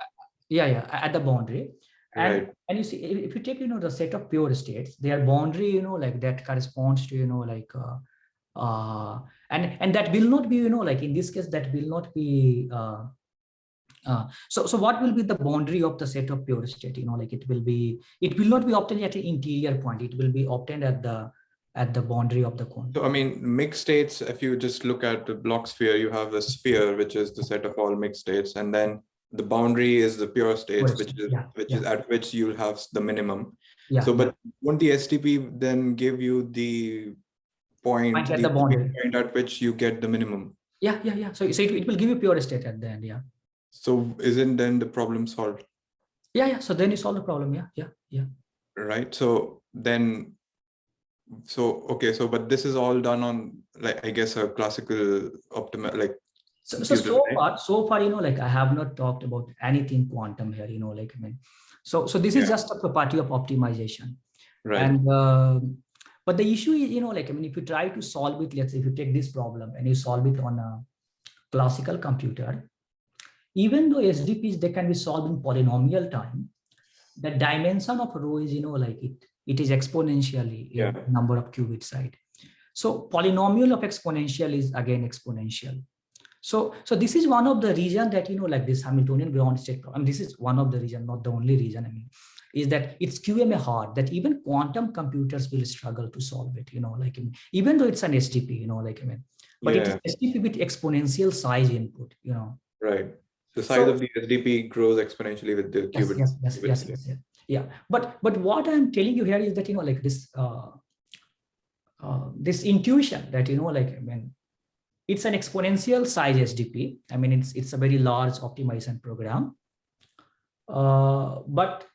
At the boundary. And you see, if you take, the set of pure states, their boundary, that corresponds to, and that will not be, in this case, that will not be, so what will be the boundary of the set of pure state? It will not be obtained at an interior point. It will be obtained at the boundary of the quantum. So mixed states, if you just look at the block sphere, you have a sphere which is the set of all mixed states, and then the boundary is the pure states, which is at which you'll have the minimum. So but won't the SDP then give you the point at the boundary, point at which you get the minimum? So it will give you pure state at the end. So isn't then the problem solved? So then you solve the problem. Right. So then, okay. So but this is all done on, I guess, a classical optimal So far, I have not talked about anything quantum here, so this is just a property of optimization, right? And but the issue is, if you try to solve it, let's say if you take this problem and you solve it on a classical computer, even though SDPs, they can be solved in polynomial time, the dimension of rho is, it is exponentially number of qubit side. So polynomial of exponential is again exponential. So this is one of the reasons that, this Hamiltonian ground state problem, this is one of the reasons, not the only reason, is that it's QMA hard, that even quantum computers will struggle to solve it, even though it's an SDP, but it is SDP with exponential size input, Right. The size of the SDP grows exponentially with the qubit. Yes. Yeah. But what I'm telling you here is that, this intuition that, it's an exponential size SDP. It's a very large optimization program. But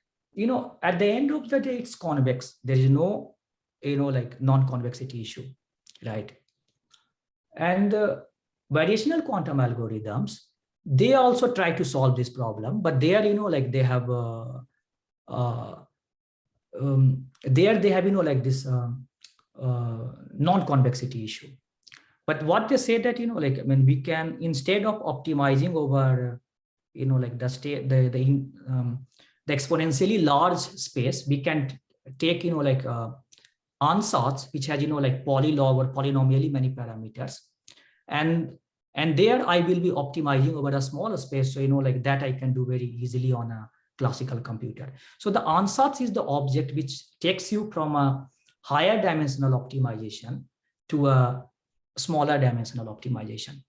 at the end of the day, it's convex. There is no like non-convexity issue, right? And variational quantum algorithms, they also try to solve this problem, but they are like they have there they have like this non-convexity issue. But what they say that like we can, instead of optimizing over like the exponentially large space, we can take like ansatz, which has like polylog or polynomially many parameters, and there I will be optimizing over a smaller space, so like that I can do very easily on a classical computer. So the ansatz is the object which takes you from a higher dimensional optimization to a smaller dimensional optimization.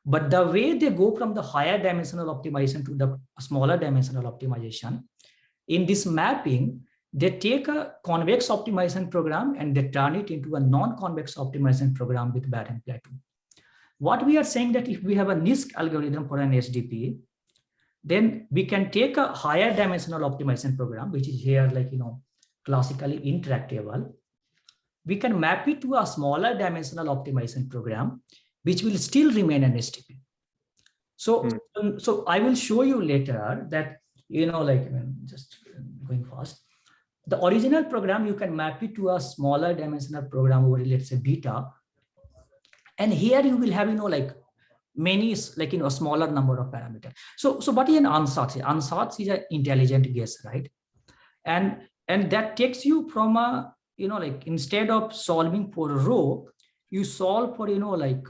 But the way they go from the higher dimensional optimization to the smaller dimensional optimization, in this mapping, they take a convex optimization program and they turn it into a non-convex optimization program with Baron plateau. What we are saying that if we have a NISQ algorithm for an SDP, then we can take a higher dimensional optimization program, which is here like classically intractable. We can map it to a smaller dimensional optimization program, which will still remain an SDP. So, so I will show you later that, like just going fast, the original program, you can map it to a smaller dimensional program over, let's say beta. And here you will have, like many, like, a smaller number of parameters. So what is an ansatz? Ansatz is an intelligent guess, right? And that takes you from a, like instead of solving for a row, you solve for, like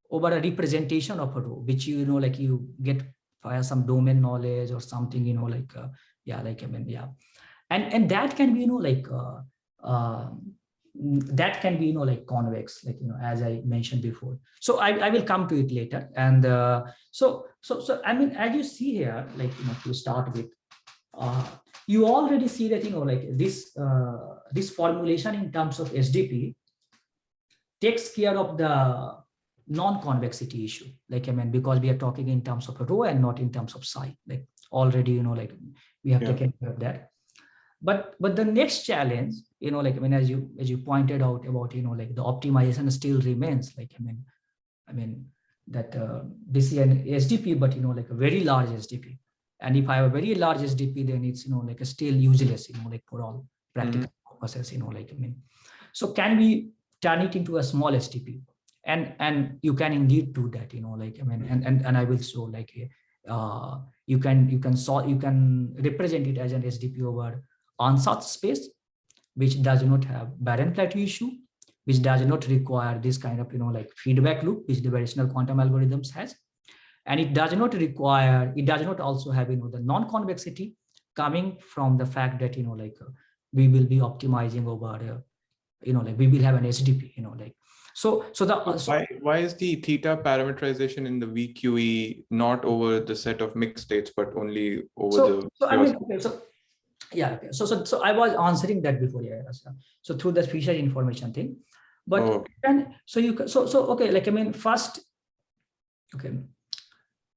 over a representation of a row, which, like you get via some domain knowledge or something, like, And that can be, like, that can be, like convex, like, as I mentioned before. So I will come to it later. And so I mean, as you see here, like, to start with, you already see that, like this formulation in terms of SDP takes care of the non-convexity issue. Like, because we are talking in terms of a row and not in terms of psi, like already, like we have taken care of that. But the next challenge, like, as you pointed out about, like the optimization still remains, like, that this is an SDP, but, like a very large SDP. And if I have a very large SDP, then it's, like a still useless, like for all practical purposes, like, so can we turn it into a small SDP? And you can indeed do that, like, and I will show, like, you can represent it as an SDP over ansatz space, which does not have Baron plateau issue, which does not require this kind of, like feedback loop, which the variational quantum algorithms has. And it does not also have, the non-convexity coming from the fact that, like we will be optimizing over, like we will have an SDP, like, why is the theta parameterization in the VQE not over the set of mixed states, but only over So I was answering that before, so through the fishery information thing, but okay, like, first, okay,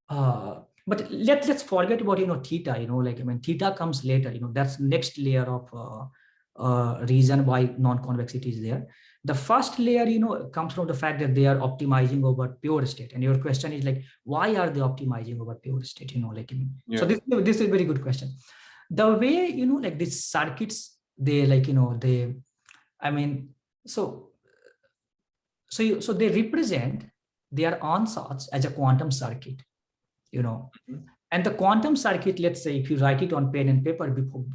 but let's forget about theta, like, theta comes later, that's next layer of reason why non-convexity is there. The first layer, comes from the fact that they are optimizing over pure state, and your question is like, why are they optimizing over pure state? Like, so this is a very good question. The way, like these circuits, they like, so they represent their ansatz as a quantum circuit, and the quantum circuit, let's say, if you write it on pen and paper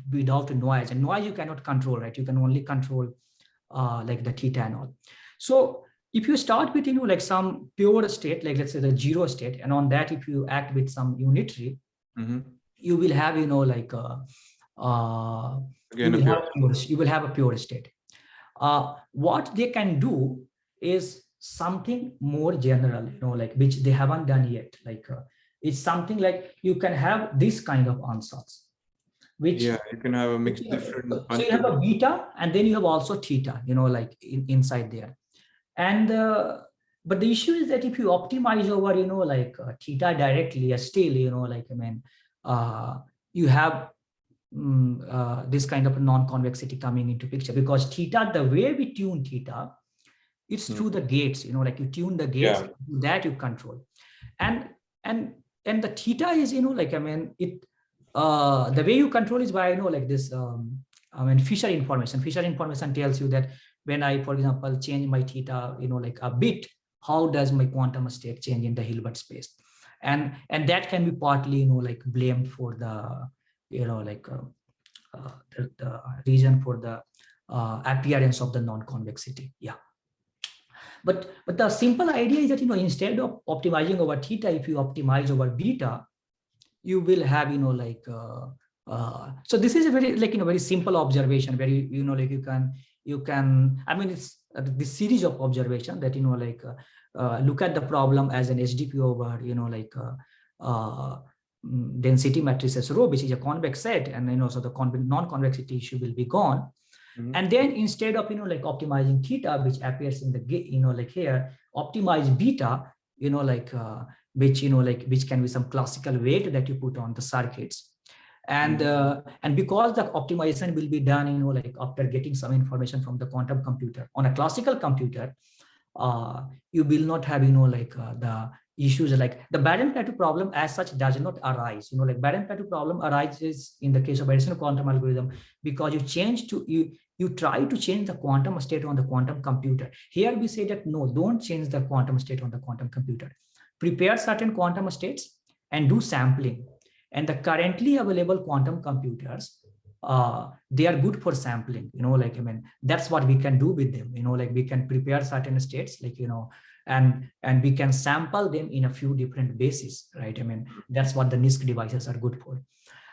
without noise, and noise you cannot control, right? You can only control like the theta and all. So if you start with, like some pure state, like let's say the 0 state, and on that, if you act with some unitary, you will have, like, you will have a pure state. What they can do is something more general, like which they haven't done yet. Like, it's something like you can have this kind of ansatz, which you can have a mixed different. So you have a beta, and then you have also theta, like inside there. And but the issue is that if you optimize over, like theta directly, still, like, you have this kind of non-convexity coming into picture, because theta, the way we tune theta, it's through the gates, you know, like you tune the gates, that you control. And the theta is, you know, like, I mean, it, the way you control is by, you know, like this, I mean, fishery information. Fishery information tells you that when I, for example, change my theta, you know, like a bit, how does my quantum state change in the Hilbert space? And that can be partly, you know, like blamed for the, you know, like the reason for the appearance of the non-convexity. Yeah. But the simple idea is that, you know, instead of optimizing over theta, if you optimize over beta, you will have, you know, like, so this is a very, like, you know, very simple observation where you know, like you can, I mean, it's this series of observation that, you know, like, look at the problem as an SDP over, you know, like, density matrices rho, which is a convex set, and then also the non-convexity issue will be gone. And then instead of, you know, like optimizing theta, which appears in the, you know, like here, optimize beta, you know, like, which, you know, like, which can be some classical weight that you put on the circuits. And because the optimization will be done, you know, like after getting some information from the quantum computer, on a classical computer, you will not have, you know, like the issues like the Baron-Plateau problem as such does not arise. You know, like Baron-Plateau problem arises in the case of variational quantum algorithm because you try to change the quantum state on the quantum computer. Here we say that no, don't change the quantum state on the quantum computer. Prepare certain quantum states and do sampling. And the currently available quantum computers, they are good for sampling, you know, like, I mean, that's what we can do with them, you know, like we can prepare certain states, like, you know, and we can sample them in a few different bases, right? I mean, that's what the NISQ devices are good for.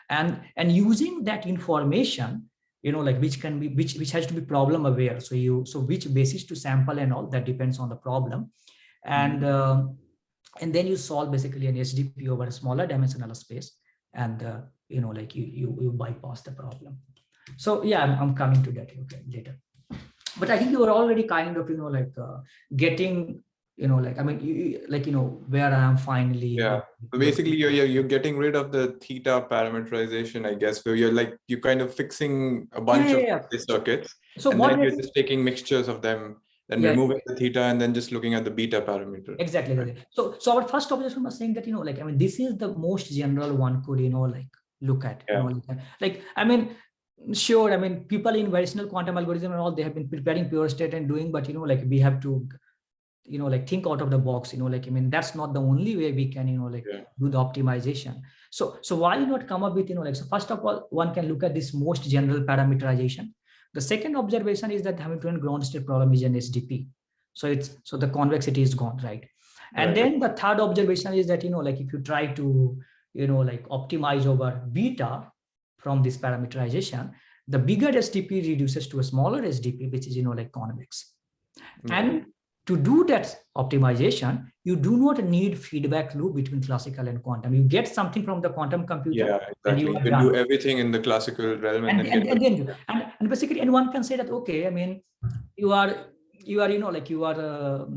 And using that information, you know, like which can be, which has to be problem aware. So which basis to sample and all that depends on the problem. And then you solve basically an SDP over a smaller dimensional space. And you know, like you bypass the problem. So yeah, I'm coming to that later. But I think you were already kind of, you know, like getting, you know, like, I mean, you know, where I am finally. Yeah. So basically, you're getting rid of the theta parameterization, I guess, where you're kind of fixing a bunch of these circuits. So and then you're just taking mixtures of them, then removing the theta and then just looking at the beta parameter. Exactly. Right. So our first observation was saying that, you know, like, I mean, this is the most general one could, you know, like look at, you know, like, I mean, sure, I mean, people in variational quantum algorithm and all, they have been preparing pure state and doing, but, you know, like we have to, you know, like think out of the box, you know, like, I mean, that's not the only way we can, you know, like do the optimization. So why not come up with, you know, like, so first of all, one can look at this most general parameterization. The second observation is that the Hamiltonian ground state problem is an SDP. So the convexity is gone, right? And then the third observation is that, you know, like if you try to, you know, like optimize over beta from this parameterization, the bigger SDP reduces to a smaller SDP, which is, you know, like convex. And to do that optimization, you do not need feedback loop between classical and quantum. You get something from the quantum computer. Yeah, exactly. You can do everything in the classical realm, and basically, and one can say that, okay, I mean, you are, you know, like you are.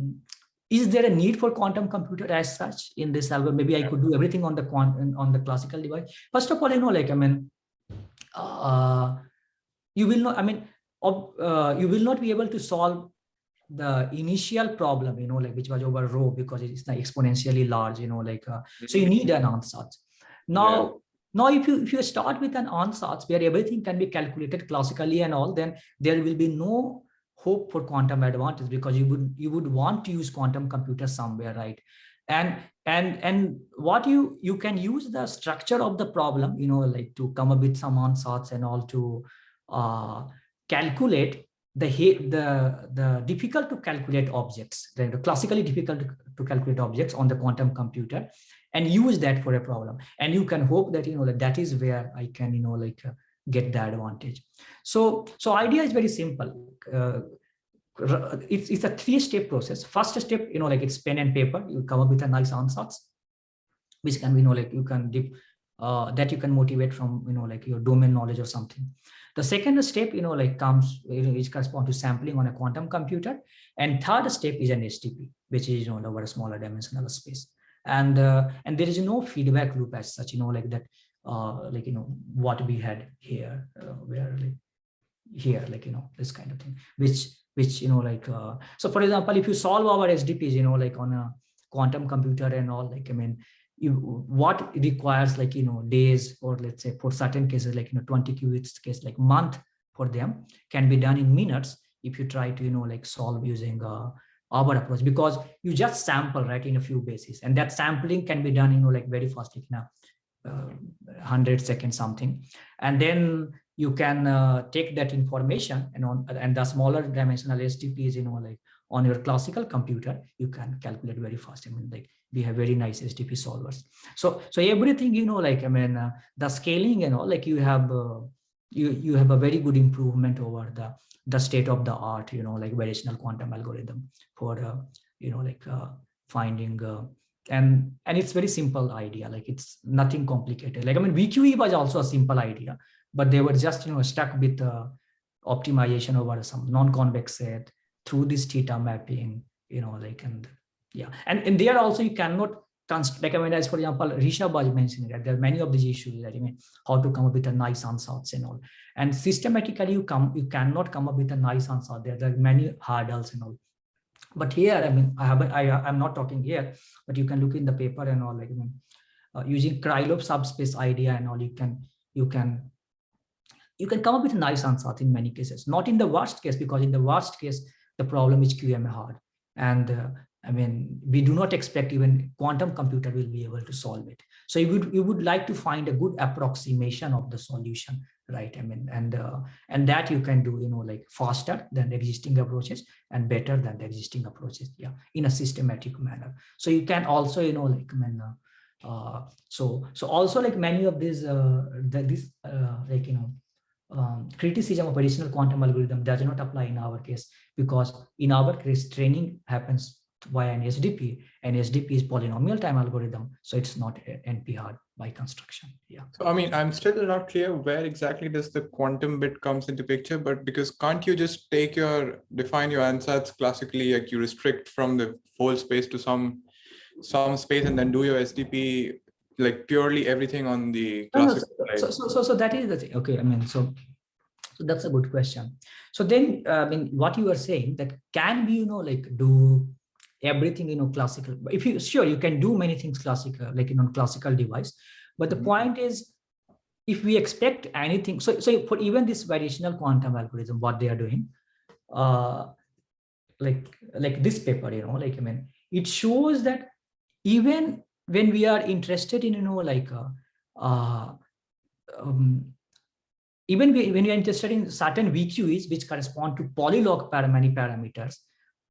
Is there a need for quantum computer as such in this algorithm? Maybe I could do everything on the classical device. First of all, you know, like, I mean, you will not. I mean, you will not be able to solve the initial problem, you know, like which was over rho because it's not exponentially large, you know, like so you need an ansatz. Now if you start with an ansatz where everything can be calculated classically and all, then there will be no hope for quantum advantage because you would want to use quantum computer somewhere, right? And what you can use the structure of the problem, you know, like to come up with some ansatz and all to calculate the difficult to calculate objects, the classically difficult to calculate objects on the quantum computer, and use that for a problem. And you can hope that, you know, that is where I can, you know, like get the advantage. So idea is very simple. It's a 3-step process. First step, you know, like it's pen and paper. You come up with a nice ansatz, which can, you know, like you can that you can motivate from, you know, like your domain knowledge or something. The second step, you know, like comes, you know, which corresponds to sampling on a quantum computer. And third step is an SDP, which is, you know, over a smaller dimensional space. And there is no feedback loop as such, you know, like that like, what we had here, where like here, like, this kind of thing, which, like, so for example, if you solve our SDPs, like on a quantum computer and all, like, what requires, like, days, or let's say for certain cases, like, 20 qubits case, like month for them, can be done in minutes if you try to, like solve using our approach, because you just sample, right, in a few bases, and that sampling can be done, like very fast, like in a 100 seconds something, and then you can take that information and the smaller dimensional SDPs, like on your classical computer, you can calculate very fast. I mean, like we have very nice SDP solvers. So everything, like, the scaling and all, like you have you have a very good improvement over the state of the art, like variational quantum algorithm for like finding and it's very simple idea, like it's nothing complicated. Like, VQE was also a simple idea, but they were just stuck with optimization over some non-convex set through this theta mapping, like, and yeah, and there also you cannot like, as for example Rishabh was mentioning that there are many of these issues, that how to come up with a nice ansatz and all, and systematically you cannot come up with a nice ansatz. There are many hurdles and all. But here, I'm not talking here, but you can look in the paper and all, like, using Krylov subspace idea and all, you can come up with a nice ansatz in many cases. Not in the worst case, because in the worst case, the problem is QMA hard. And we do not expect even quantum computer will be able to solve it. So you would like to find a good approximation of the solution, right? And that you can do, like faster than the existing approaches and better than the existing approaches, yeah, in a systematic manner. So you can also, like, so also, like, many of these like, criticism of additional quantum algorithm does not apply in our case, because in our case training happens via an SDP, and SDP is polynomial time algorithm, so it's not NP hard by construction. Yeah. So I'm still not clear where exactly does the quantum bit comes into picture, but because can't you just define your ansatz classically, like you restrict from the whole space to some space and then do your SDP, like purely everything on the classical side? So that is the thing. Okay, so that's a good question. So then, what you are saying, that can we, like do everything, classical. If you can do many things classical, like classical device, but the point is, if we expect anything, so for even this variational quantum algorithm, what they are doing, like this paper, like, it shows that even when we are interested in, like, even when you are interested in certain VQEs which correspond to polylog many parameters,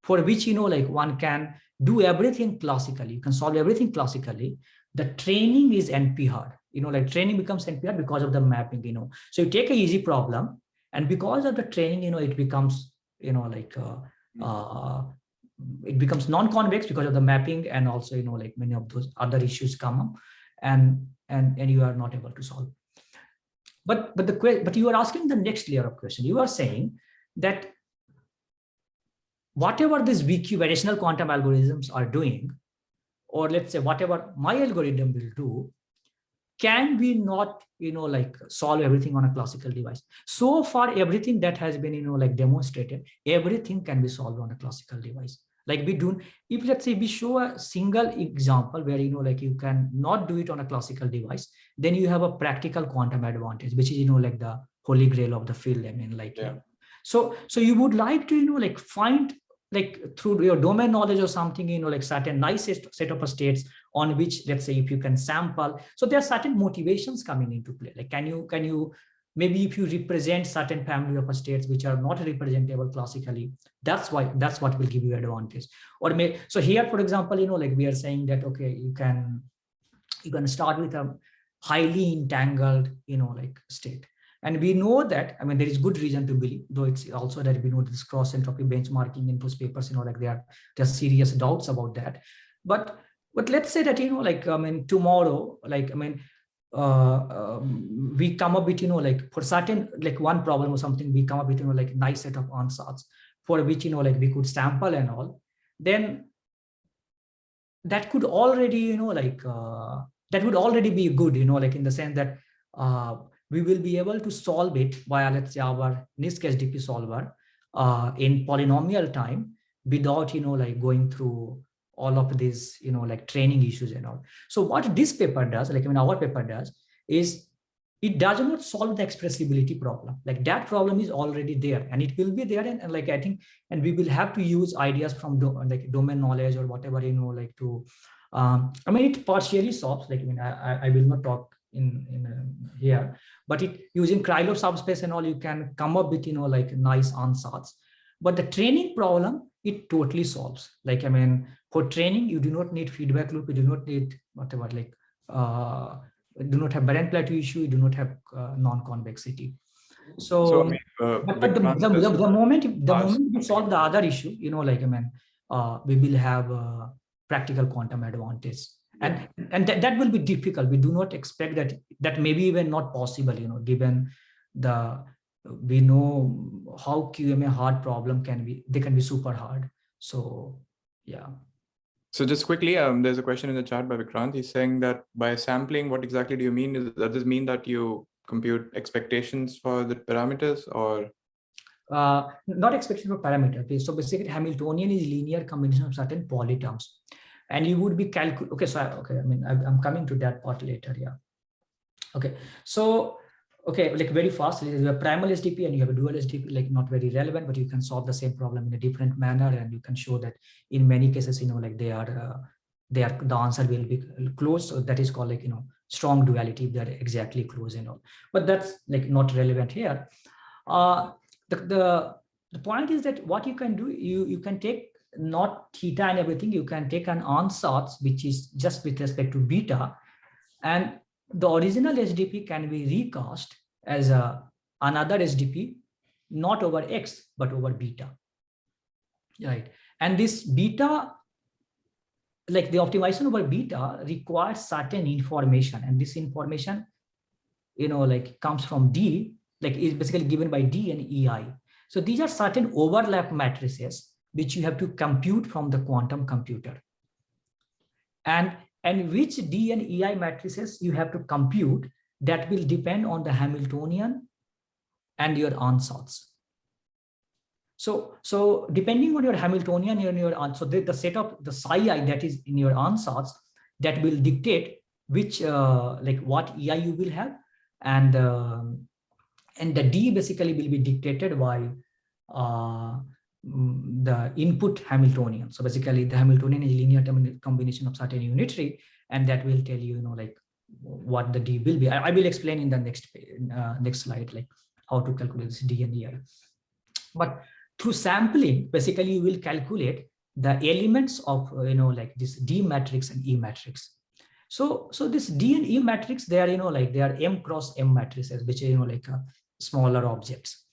for which, like, one can do everything classically, you can solve everything classically, the training is NP hard, like training becomes NP hard because of the mapping, so you take a easy problem, and because of the training, it becomes, like, it becomes non-convex because of the mapping, and also, like many of those other issues come up, and you are not able to solve. But you are asking the next layer of question. You are saying that whatever these VQ variational quantum algorithms are doing, or let's say whatever my algorithm will do, can we not, like solve everything on a classical device? So far, everything that has been, like demonstrated, everything can be solved on a classical device. Like if let's say we show a single example where, like you can not do it on a classical device, then you have a practical quantum advantage, which is, like the holy grail of the field. Yeah. So you would like to, like find, like through your domain knowledge or something, like certain nice set of states on which, let's say, if you can sample. So there are certain motivations coming into play. Like, can you maybe if you represent certain family of states which are not representable classically, that's what will give you advantage. Or so here, for example, like we are saying that, okay, you can start with a highly entangled, like state. And we know that, there is good reason to believe, though it's also that we know this cross entropy benchmarking in those papers, like there are serious doubts about that. But let's say that, like, tomorrow, like, we come up with, like for certain, like one problem or something, we come up with, like nice set of ansatz for which, like we could sample and all, then that could already, like that would already be good, like in the sense that we will be able to solve it via, let's say, our NISQ SDP solver in polynomial time without, like going through all of these, like training issues and all. So what this paper does, like our paper does, is it does not solve the expressibility problem. Like that problem is already there, and it will be there, and like I think, and we will have to use ideas from like domain knowledge or whatever, like to. I mean, it partially solves. Like I will not talk in here, but it using Krylov subspace and all, you can come up with like nice ansatz. But the training problem, it totally solves. Like for training, you do not need feedback loop. You do not need whatever like. Do not have Barren plateau issue, you do not have non-convexity. So, but the moment we solve the other issue, like we will have a practical quantum advantage, and that will be difficult. We do not expect that maybe even not possible, given we know how QMA hard problem can be. They can be super hard. So yeah. So just quickly, there's a question in the chat by Vikrant. He's saying that by sampling, what exactly do you mean? Does this mean that you compute expectations for the parameters, or? Not expectation for parameter. So basically, Hamiltonian is linear combination of certain polyterms, and you would be calculating. Okay, so I'm coming to that part later. Yeah. Okay, so okay, like very fast. You have a primal SDP and you have a dual SDP. Like not very relevant, but you can solve the same problem in a different manner, and you can show that in many cases, like the answer will be close. So that is called like strong duality. They are exactly close and all. But that's like not relevant here. The point is that what you can do, you can take not theta and everything. You can take an ansatz which is just with respect to beta, and the original SDP can be recast as another SDP, not over X, but over beta, right? And this beta, like the optimization over beta requires certain information, and this information, like comes from D, like is basically given by D and EI. So these are certain overlap matrices which you have to compute from the quantum computer. And which D and EI matrices you have to compute, that will depend on the Hamiltonian and your ansatz. So depending on your Hamiltonian and your ansatz, the set of the psi I that is in your ansatz, that will dictate which like what EI you will have, and the D basically will be dictated by the input Hamiltonian. So basically the Hamiltonian is linear combination of certain unitary, and that will tell you, like what the D will be. I will explain in the next slide, like how to calculate this D and EI. But through sampling, basically you will calculate the elements of, like this D matrix and E matrix. So this D and E matrix, they are, like they are M cross M matrices, which are, like smaller objects.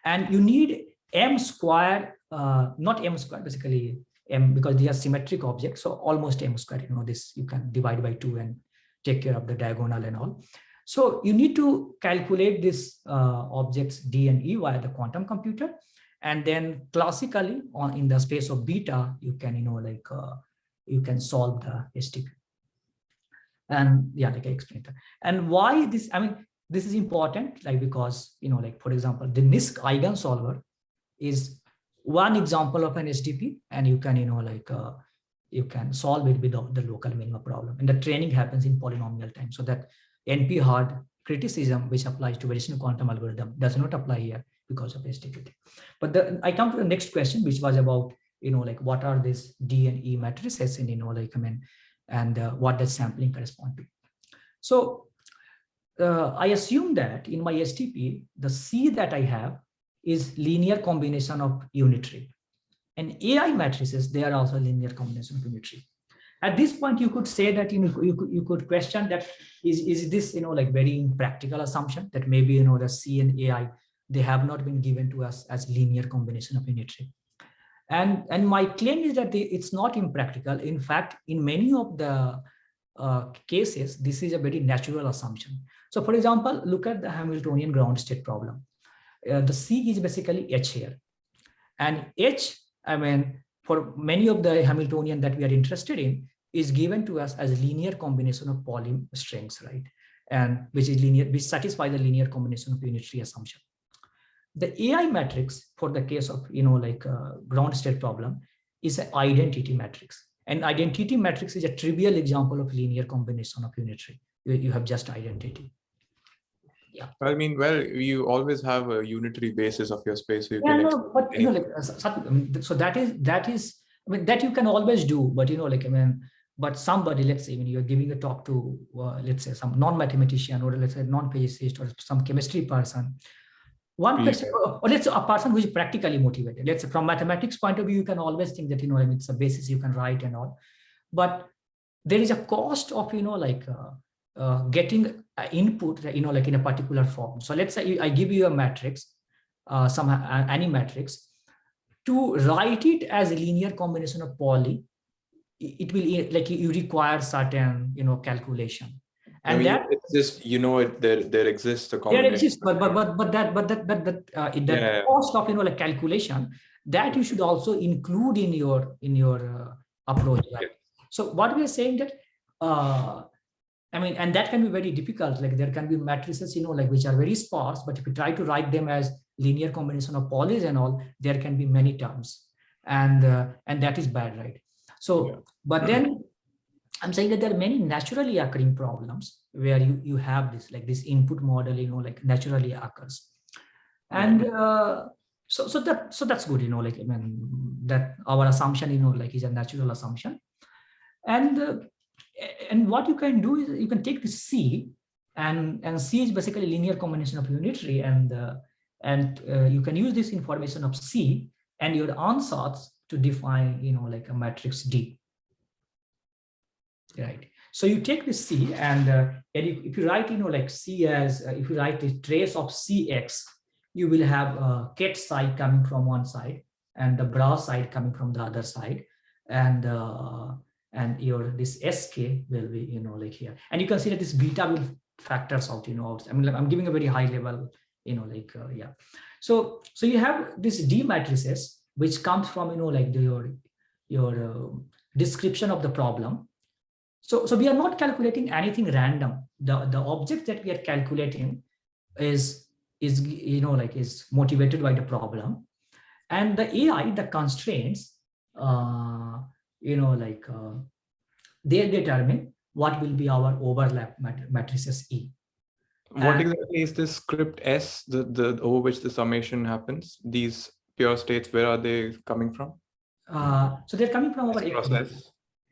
And you need M square, not M square, basically M, because they are symmetric objects. So almost M square, this you can divide by 2 and take care of the diagonal and all. So you need to calculate this objects D and E via the quantum computer. And then classically in the space of beta, you can, like you can solve the SDP. And yeah, like I explained that. And why this, this is important, like because, like for example, the NISQ eigensolver is one example of an SDP, and you can, like you can solve it without the local minima problem. And the training happens in polynomial time, so that NP hard criticism, which applies to variational quantum algorithm, does not apply here because of SDP. But I come to the next question, which was about, like what are these D and E matrices, and like and what does sampling correspond to? So I assume that in my SDP, the C that I have is linear combination of unitary, and AI matrices, they are also linear combination of unitary. At this point, you could say that you could question that is this like very impractical assumption that maybe the C and AI, they have not been given to us as linear combination of unitary. And my claim is that it's not impractical. In fact, in many of the cases, this is a very natural assumption. So for example, look at the Hamiltonian ground state problem. The C is basically H here, and H, for many of the Hamiltonian that we are interested in, is given to us as a linear combination of poly strings, right? And which is linear, which satisfies the linear combination of unitary assumption. The AI matrix for the case of, like ground state problem is an identity matrix. And identity matrix is a trivial example of linear combination of unitary. You have just identity. Yeah. I mean, well, you always have a unitary basis of your space. So you Yeah, can no, but so that is, I mean, that you can always do, but but somebody, let's say when you're giving a talk to, let's say some non-mathematician, or let's say non-physicist, or some chemistry person, one question, or let's say a person who is practically motivated. Let's say from mathematics point of view, you can always think that, it's a basis you can write and all, but there is a cost of, getting input, like in a particular form. So let's say I give you a matrix, any matrix, to write it as a linear combination of poly, it will, like, you require certain, calculation. And I mean, that it's just, there exists a combination. there exists, but that cost of, like, calculation, that you should also include in your approach, right? So what we are saying that, I mean, and that can be very difficult. Like there can be matrices, like which are very sparse, but if you try to write them as linear combination of polys and all, there can be many terms, and that is bad, right? So, but then I'm saying that there are many naturally occurring problems where you have this, like this input model, like naturally occurs, and so that's good, like, I mean, that our assumption, like, is a natural assumption, and what you can do is you can take the C, and C is basically linear combination of unitary, and you can use this information of C and your ansatz to define, like a matrix D, right? So you take the C, and if you write, like C as, if you write the trace of CX, you will have ket side coming from one side and the bra side coming from the other side, and your this SK will be, like here, and you can see that this beta will factors out, I mean, I'm giving a very high level, like, yeah. So you have this D matrices, which comes from, like your description of the problem. So we are not calculating anything random. The object that we are calculating is like is motivated by the problem, and the AI, the constraints, they determine what will be our overlap matrices E. What exactly is this script S, the over which the summation happens? These pure states, where are they coming from? So they're coming from our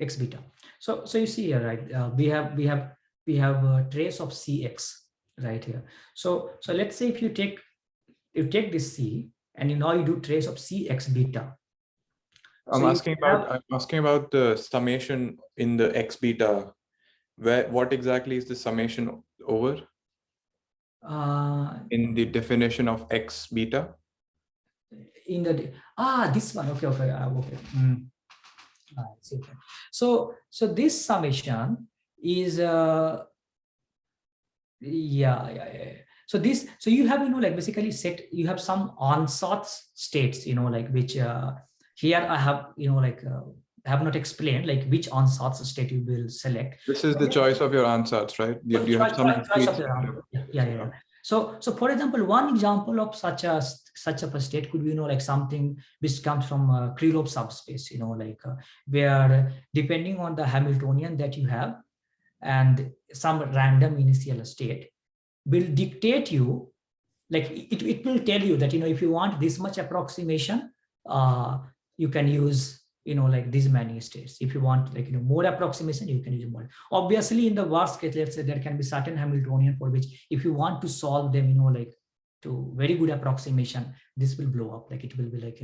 X beta. So you see here, right? We have a trace of CX right here. So let's say if you take this C, and now you do trace of CX beta. I'm asking about the summation in the X beta. What exactly is the summation over? In the definition of X beta? In the this one, okay. So this summation is so you have, like, basically you have some ansatz states, like, which here I have, like, I have not explained, like, which ansatz state you will select. This is the choice of your ansatz, right? You have some choice of yeah. So for example, one example of such a state could be, like, something which comes from Krylov subspace, like where depending on the Hamiltonian that you have and some random initial state will dictate you, like, it will tell you that, if you want this much approximation, you can use, like, these many states. If you want, like, more approximation, you can use more. Obviously, in the worst case, let's say there can be certain Hamiltonian for which, if you want to solve them, like, to very good approximation, this will blow up. Like, it will be, like,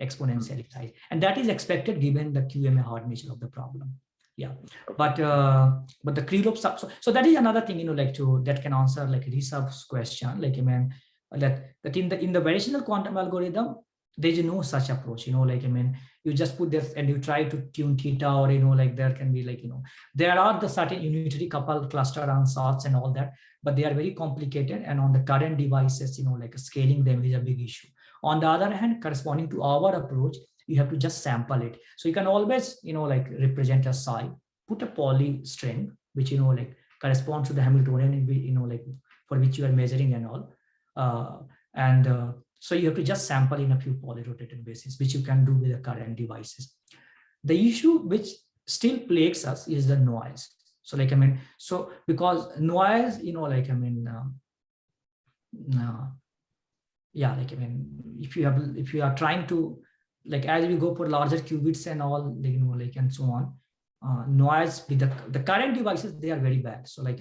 exponentially high, and that is expected given the QMA hard nature of the problem. Yeah, but the Krylov so that is another thing, like, that can answer, like, Rishabh's question, like, I mean, that in the variational quantum algorithm, there is no such approach, like, I mean, you just put this and you try to tune theta, or, like, there can be, like, there are the certain unitary coupled cluster ansatz and all that, but they are very complicated, and on the current devices, like, scaling them is a big issue. On the other hand, corresponding to our approach, you have to just sample it. So you can always, like, represent a psi put a poly string, which, like corresponds to the Hamiltonian, like for which you are measuring and all. So you have to just sample in a few polyrotated bases, which you can do with the current devices. The issue which still plagues us is the noise. So like, so because noise, like, if you are trying to, like, as we go for larger qubits and all, like, and so on, noise with the current devices, they are very bad. So like,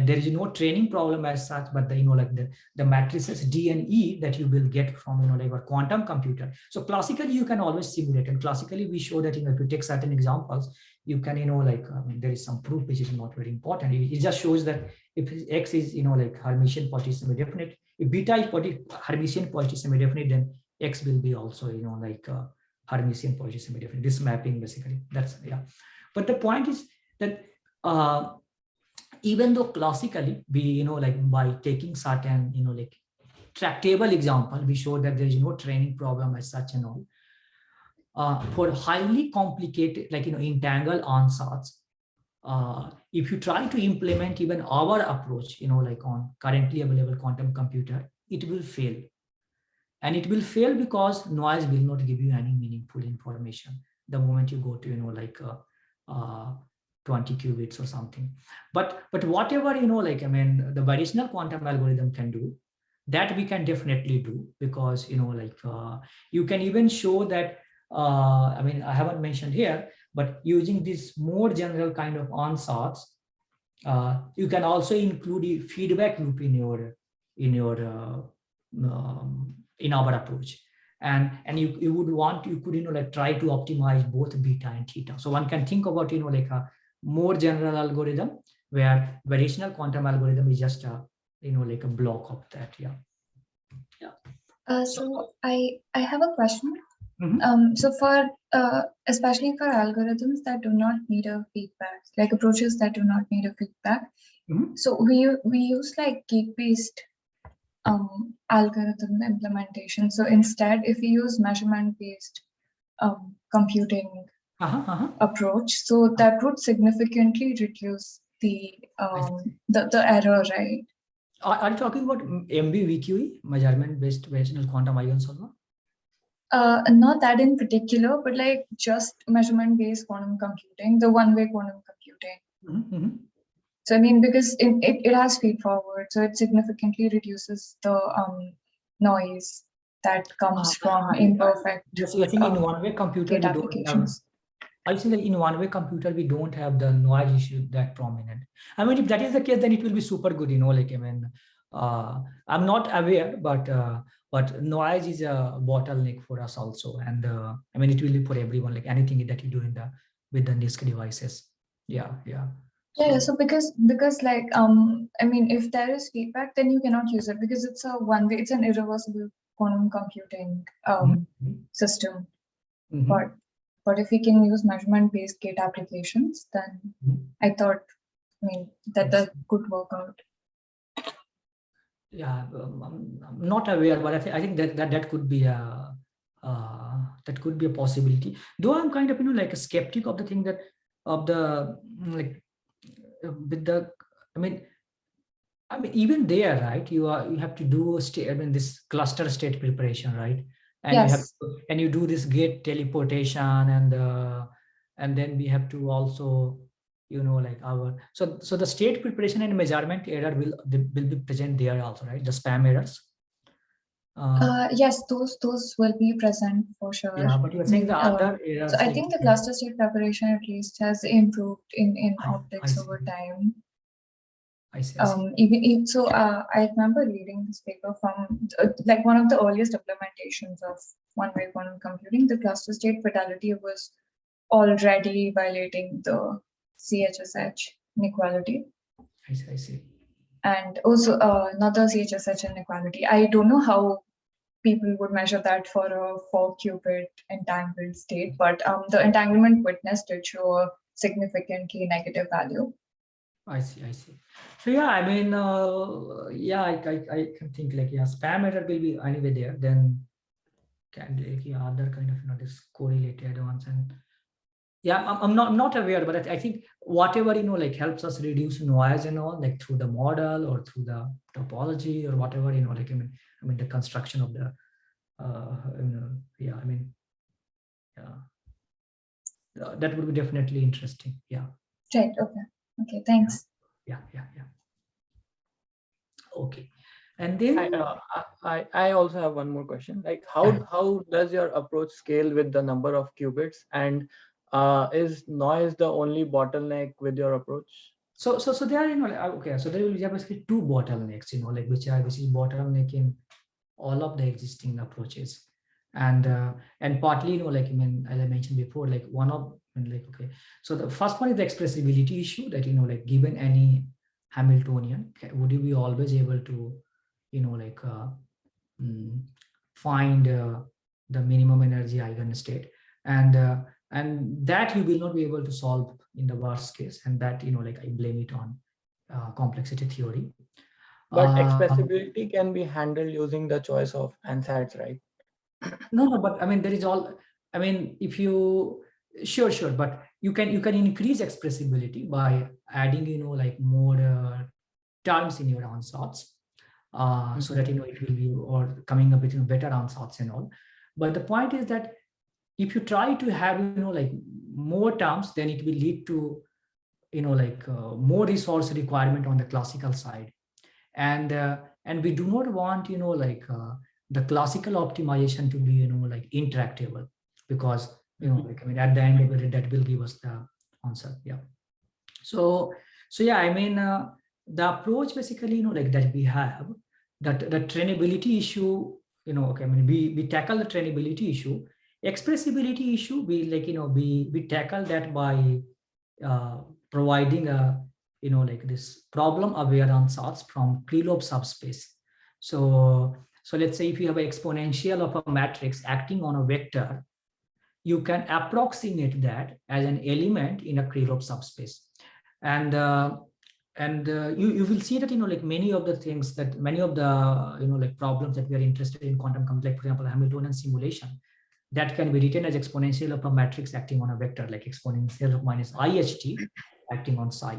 there is no training problem as such, but like the matrices D and E that you will get from, like a quantum computer. So classically, you can always simulate, and classically we show that, if you take certain examples, you can, like, there is some proof which is not very important. It just shows that if X is, like Hermitian positive semi-definite, if beta is Hermitian positive semi-definite, then X will be also, like Hermitian positive semi-definite. This mapping basically, that's, yeah. But the point is that even though classically we, like by taking certain, like tractable example, we show that there is no training problem as such and all. For highly complicated, like, entangled ansatz, if you try to implement even our approach, like on currently available quantum computer, it will fail. And it will fail because noise will not give you any meaningful information the moment you go to, like 20 qubits or something. But whatever, like, the variational quantum algorithm can do, that we can definitely do, because, like, you can even show that, I haven't mentioned here, but using this more general kind of ansatz, you can also include a feedback loop in our approach. And you could, like, try to optimize both beta and theta. So one can think about, like a more general algorithm where variational quantum algorithm is just a, like a block of that. Yeah. So I have a question. So for especially for algorithms that do not need a feedback, like approaches that do not need a feedback, so we use like gate-based algorithm implementation. So instead, if we use measurement-based computing approach, so that would significantly reduce the error, right? Are you talking about MBVQE, measurement-based variational quantum eigensolver? Not that in particular, but like just measurement-based quantum computing, the one-way quantum computing. So because it has feed-forward, so it significantly reduces the noise that comes from imperfect Yes, you're saying in one-way computer, gate applications. I think that in one-way computer, we don't have the noise issue that prominent. If that is the case, then it will be super good, like, I'm not aware, but noise is a bottleneck for us also. And it will be for everyone, like anything that you do with the NISQ devices. Yeah. So because like, if there is feedback, then you cannot use it because it's a one-way, it's an irreversible quantum computing system. But if we can use measurement-based gate applications, then I thought, that could work out. Yeah, I'm not aware, but I think that could be a possibility. Though I'm kind of, like a skeptic of the thing that of the like with the even there, right? You have to do this cluster state preparation, right? And you do this gate teleportation, and then we have to also, like so the state preparation and measurement error will be present there also, right? The spam errors. Yes, those will be present for sure. Yeah, but you're saying the other errors. So I think the cluster state preparation at least has improved in optics over time. I see. I remember reading this paper from like one of the earliest implementations of one-way quantum computing. The cluster state fidelity was already violating the CHSH inequality. I see. And also another CHSH inequality. I don't know how people would measure that for a 4-qubit entangled state, but the entanglement witness did show a significantly negative value. I see. So yeah, I can think like, yeah, spam error will be anyway there. Then can other kind of this correlated ones, and Yeah, I'm not aware, but I think whatever, like helps us reduce noise and all, like through the model or through the topology or whatever, like, I mean the construction of the, yeah, I mean, yeah, that would be definitely interesting. Yeah. Right. Okay. Thanks. Yeah. Okay. And then I also have one more question. Like, how does your approach scale with the number of qubits, and is noise the only bottleneck with your approach? So there are, like, okay, so there will be basically two bottlenecks, like which is bottleneck in all of the existing approaches, and partly, like, I mean, as I mentioned before, like one of, like, okay, so the first one is the expressibility issue, that, like, given any Hamiltonian, would you be always able to, like, find the minimum energy eigenstate, and that you will not be able to solve in the worst case, and that, like, I blame it on complexity theory. But expressibility can be handled using the choice of ansatz, right? No, but I mean, there is all, I mean, if you, sure, but you can increase expressibility by adding, like, more terms in your ansatz, so that, it will be, or coming up with better ansatz and all. But the point is that if you try to have, like, more terms, then it will lead to, like, more resource requirement on the classical side, and we do not want, like, the classical optimization to be, like, intractable, because, like, I mean, at the end of it, that will give us the answer. Yeah. So yeah, I mean, the approach basically, like, that we have, that the trainability issue, okay, I mean, we tackle the trainability issue. Expressibility issue, we, like, we tackle that by providing a, like, this problem aware ansatz from Krylov subspace. So let's say if you have an exponential of a matrix acting on a vector, you can approximate that as an element in a Krylov subspace, and you will see that, like, many of the things that, many of the, like, problems that we are interested in quantum complex, for example, Hamiltonian simulation, that can be written as exponential of a matrix acting on a vector, like exponential of minus IHT acting on psi.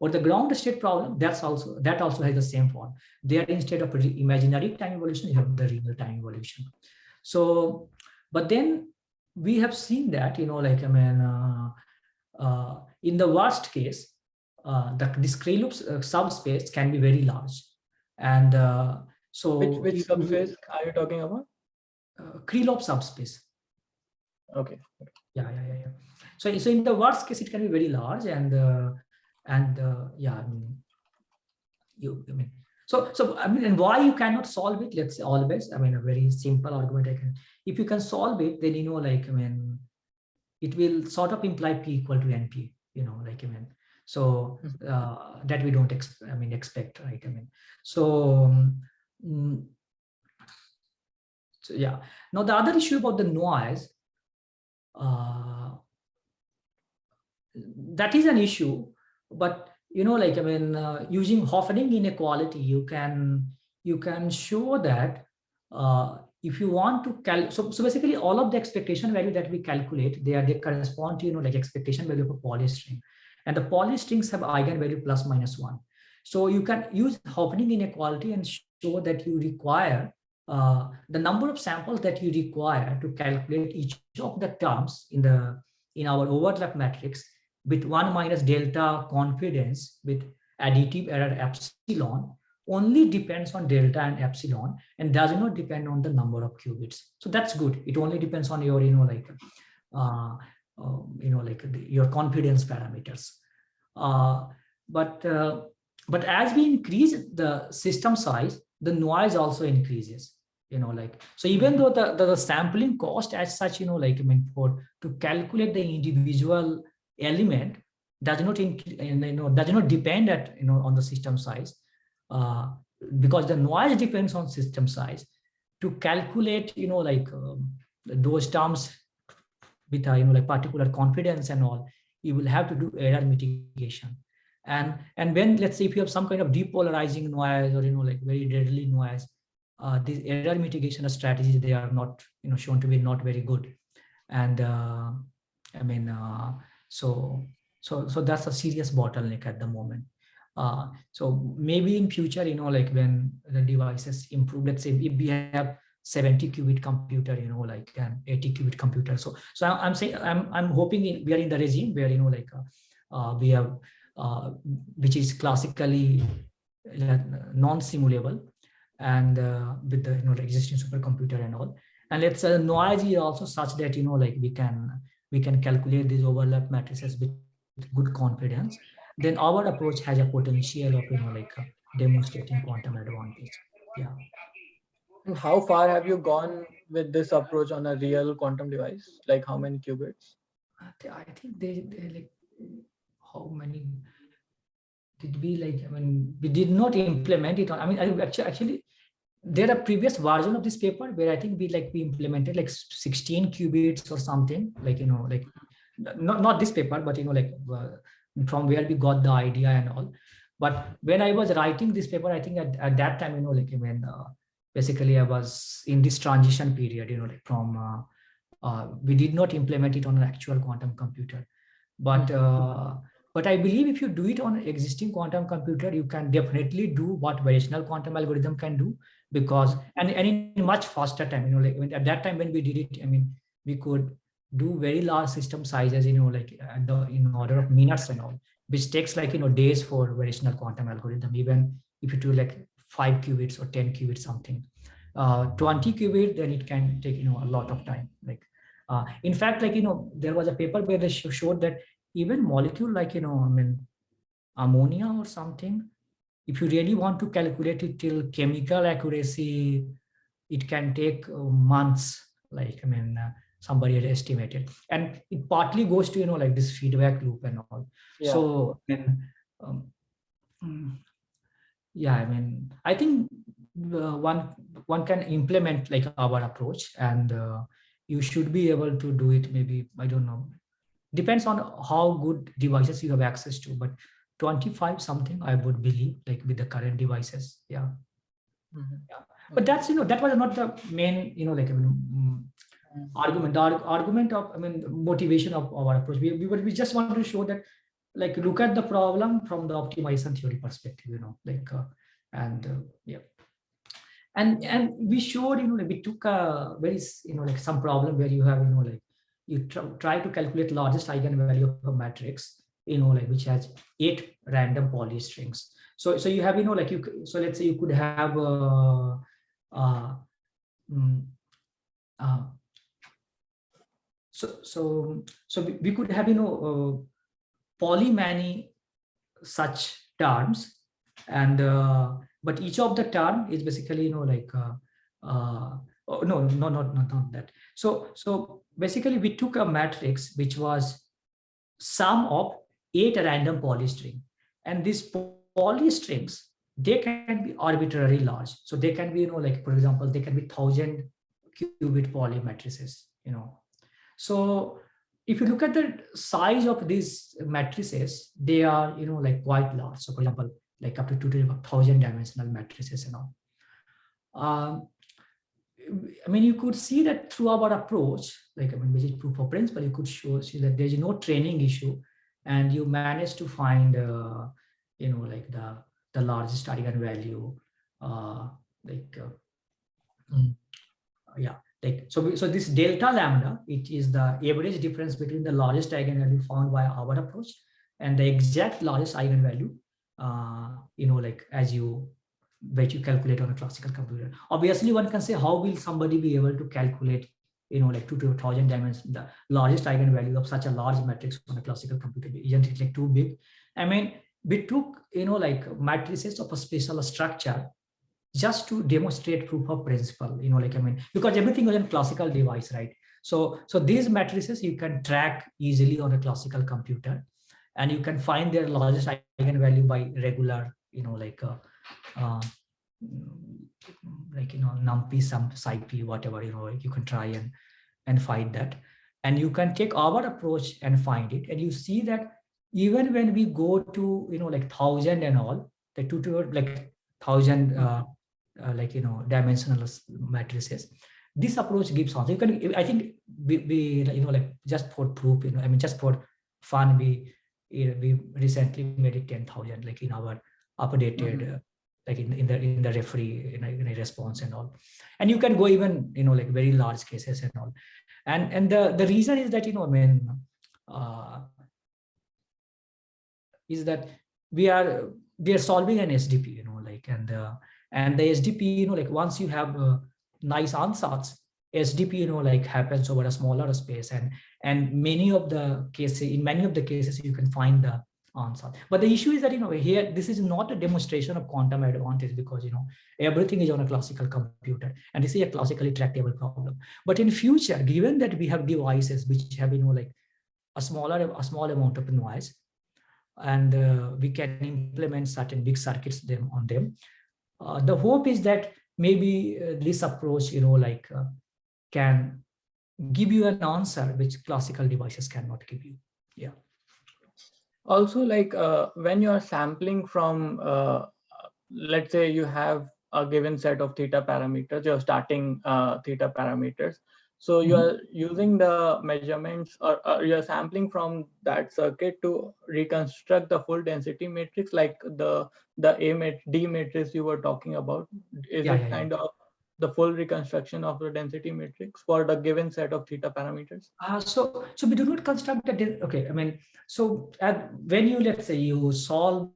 Or the ground state problem, that also has the same form. There, instead of imaginary time evolution, you have the real time evolution. So, but then we have seen that, like, I mean, in the worst case, this Krylov subspace can be very large, and so which subspace are you talking about? Krylov subspace. Okay. Yeah. So in the worst case, it can be very large, and yeah, I mean, so I mean, and why you cannot solve it? Let's say always, I mean, a very simple argument. If you can solve it, then, like, I mean, it will sort of imply P equal to NP. Like, I mean, so that we don't expect, right? I mean, so yeah. Now the other issue about the noise, that is an issue, but, like, I mean, using Hoeffding inequality, you can show that if you want to so basically all of the expectation value that we calculate, they correspond to, like, expectation value of a polystring, and the polystrings have eigenvalue plus minus 1. So you can use Hoeffding inequality and show that you require the number of samples that you require to calculate each of the terms in our overlap matrix with 1 minus delta confidence with additive error epsilon only depends on delta and epsilon and does not depend on the number of qubits. So that's good. It only depends on your, your confidence parameters. But as we increase the system size, the noise also increases. So even though the sampling cost as such, to calculate the individual element does not depend on the system size, because the noise depends on system size. To calculate those terms with particular confidence and all, you will have to do error mitigation. And when, let's say, if you have some kind of depolarizing noise or very deadly noise, these error mitigation strategies, they are not shown to be not very good. And I mean, so that's a serious bottleneck at the moment. So maybe in future, like when the devices improve, let's say if we have 70 qubit computer, like an 80 qubit computer. So I'm saying, I'm hoping we are in the regime where, like we have, which is classically non-simulable, and with the, the existing supercomputer and all. And let's noise is also such that, like we can calculate these overlap matrices with good confidence. Then our approach has a potential of, like demonstrating quantum advantage. Yeah. And how far have you gone with this approach on a real quantum device? Like how many qubits? I think they like, how many did we like? I mean, we did not implement it on. I mean, actually, there are previous version of this paper where I think we implemented like 16 qubits or something, like, like not this paper, but like from where we got the idea and all. But when I was writing this paper, I think at that time, like when basically I was in this transition period, like from we did not implement it on an actual quantum computer, but I believe if you do it on an existing quantum computer, you can definitely do what variational quantum algorithm can do, because and in much faster time. Like at that time when we did it, I mean, we could do very large system sizes, like in order of minutes and all, which takes like days for variational quantum algorithm. Even if you do like 5 qubits or 10 qubits something, 20 qubit, then it can take a lot of time. Like in fact, like there was a paper where they showed that even molecule like I mean ammonia or something, if you really want to calculate it till chemical accuracy, it can take months. Like I mean somebody had estimated, and it partly goes to like this feedback loop and all. Yeah. So yeah, I mean, I think one can implement like our approach, and you should be able to do it. Maybe, I don't know, depends on how good devices you have access to, but 25 something I would believe, like with the current devices. Yeah. Yeah. But that's that was not the main like I mean, argument. The argument of, I mean, motivation of our approach. We just want to show that, like, look at the problem from the optimization theory perspective, like and yeah. And we showed, like we took a very, like some problem where you have, like you try to calculate largest eigenvalue of a matrix, like which has 8 random poly strings. So you have, like so let's say you could have so we could have, poly many such terms, and but each of the term is basically, like oh, no, not that. So basically we took a matrix which was sum of 8 random poly string, and these poly strings, they can be arbitrarily large. So they can be, like for example, they can be 1000 qubit poly matrices, So if you look at the size of these matrices, they are, like quite large. So for example, like up to 2,000 dimensional matrices and all. I mean, you could see that through our approach, like, I mean, which is proof of principle, you could see that there's no training issue, and you manage to find, like the largest eigenvalue, yeah. Like, so this delta lambda, it is the average difference between the largest eigenvalue found by our approach and the exact largest eigenvalue, like which you calculate on a classical computer. Obviously, one can say, how will somebody be able to calculate, like 2,000 dimensions, the largest eigenvalue of such a large matrix on a classical computer? Isn't it like too big? I mean, we took, like matrices of a special structure just to demonstrate proof of principle, like, I mean, because everything was in classical device, right? So these matrices you can track easily on a classical computer, and you can find their largest eigenvalue by regular, like numpy, some scipy, whatever, you can try and find that, and you can take our approach and find it, and you see that even when we go to, like 1000 and all, the like 1000 like dimensional matrices, this approach gives answer. You can, I think we like just for proof, I mean, just for fun, we recently made it 10,000, like in our updated, like in the referee in a response and all. And you can go even, like very large cases and all. And the reason is that, I mean, is that we are solving an SDP, like, and the SDP, like once you have a nice ansatz, SDP, like happens over a smaller space, and in many of the cases you can find the answer. But the issue is that, here this is not a demonstration of quantum advantage, because everything is on a classical computer, and this is a classically tractable problem. But in future, given that we have devices which have like a small amount of noise, and we can implement certain big circuits on them, the hope is that maybe this approach, like can give you an answer which classical devices cannot give you. Yeah. Also, like when you are sampling from, let's say you have a given set of theta parameters, you're starting theta parameters. So you are using the measurements, or you're sampling from that circuit to reconstruct the full density matrix, like the D matrix you were talking about. Is it kind of the full reconstruction of the density matrix for the given set of theta parameters? So we do not construct the, okay, I mean, so when you, let's say you solve,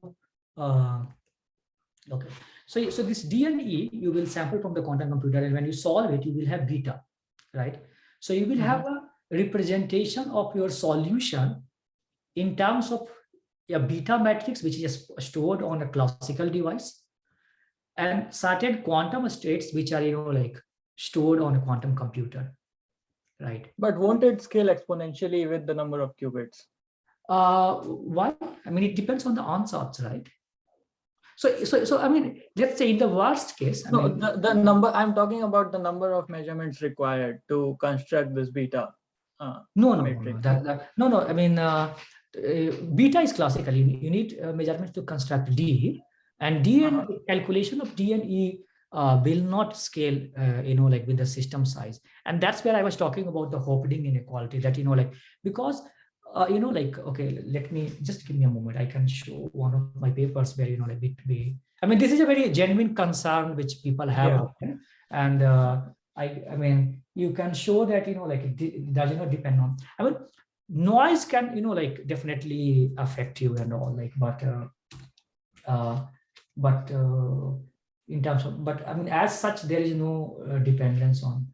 okay, so this D and E, you will sample from the quantum computer, and when you solve it, you will have beta, right? So you will have a representation of your solution in terms of a beta matrix, which is stored on a classical device, and certain quantum states which are, like stored on a quantum computer, right? But won't it scale exponentially with the number of qubits? Why? I mean, it depends on the ansatz, right? So I mean, let's say in the worst case, the number, I'm talking about the number of measurements required to construct this beta. No. I mean, beta is classical. You need measurements to construct D, and D and calculation of D and E will not scale, like with the system size. And that's where I was talking about the Hopding inequality, that, like, because, like, okay, let me just give me a moment. I can show one of my papers where, like, I mean, this is a very genuine concern which people have. Yeah. And I mean, you can show that, like, it does not depend on, I mean, noise can, like, definitely affect you and all, like, but in terms of, but I mean, as such, there is no dependence on.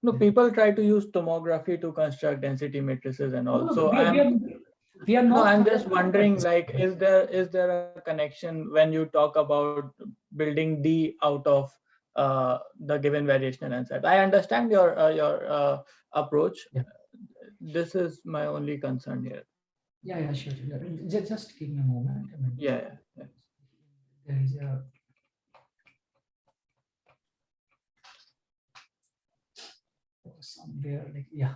No, people try to use tomography to construct density matrices and all. No, so we are not. No, I'm just wondering, like, is there a connection when you talk about building D out of the given variational ansatz? I understand your approach. Yeah. This is my only concern here. Yeah, sure. Just give me a moment. I mean, yeah. There is a. Somewhere, like, yeah,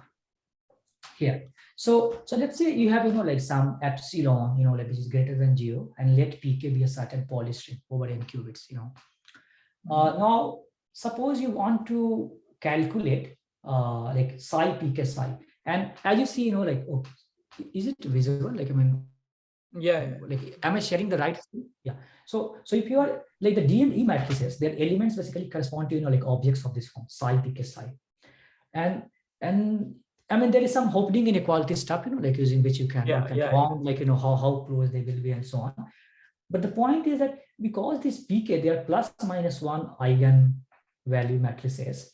here. So let's say you have, like some epsilon, like, which is greater than 0, and let pk be a certain polystring over n qubits. Now suppose you want to calculate like psi pk psi, and as you see, like, oh, is it visible? Like, I mean, yeah. Like, am I sharing the right screen? Yeah. So if you are, like, the D and E matrices, their elements basically correspond to, like, objects of this form, psi pk psi. And I mean, there is some Hopding inequality stuff, like, using which you can form, like, how close they will be and so on. But the point is that because this pk, they are plus minus 1 eigenvalue matrices,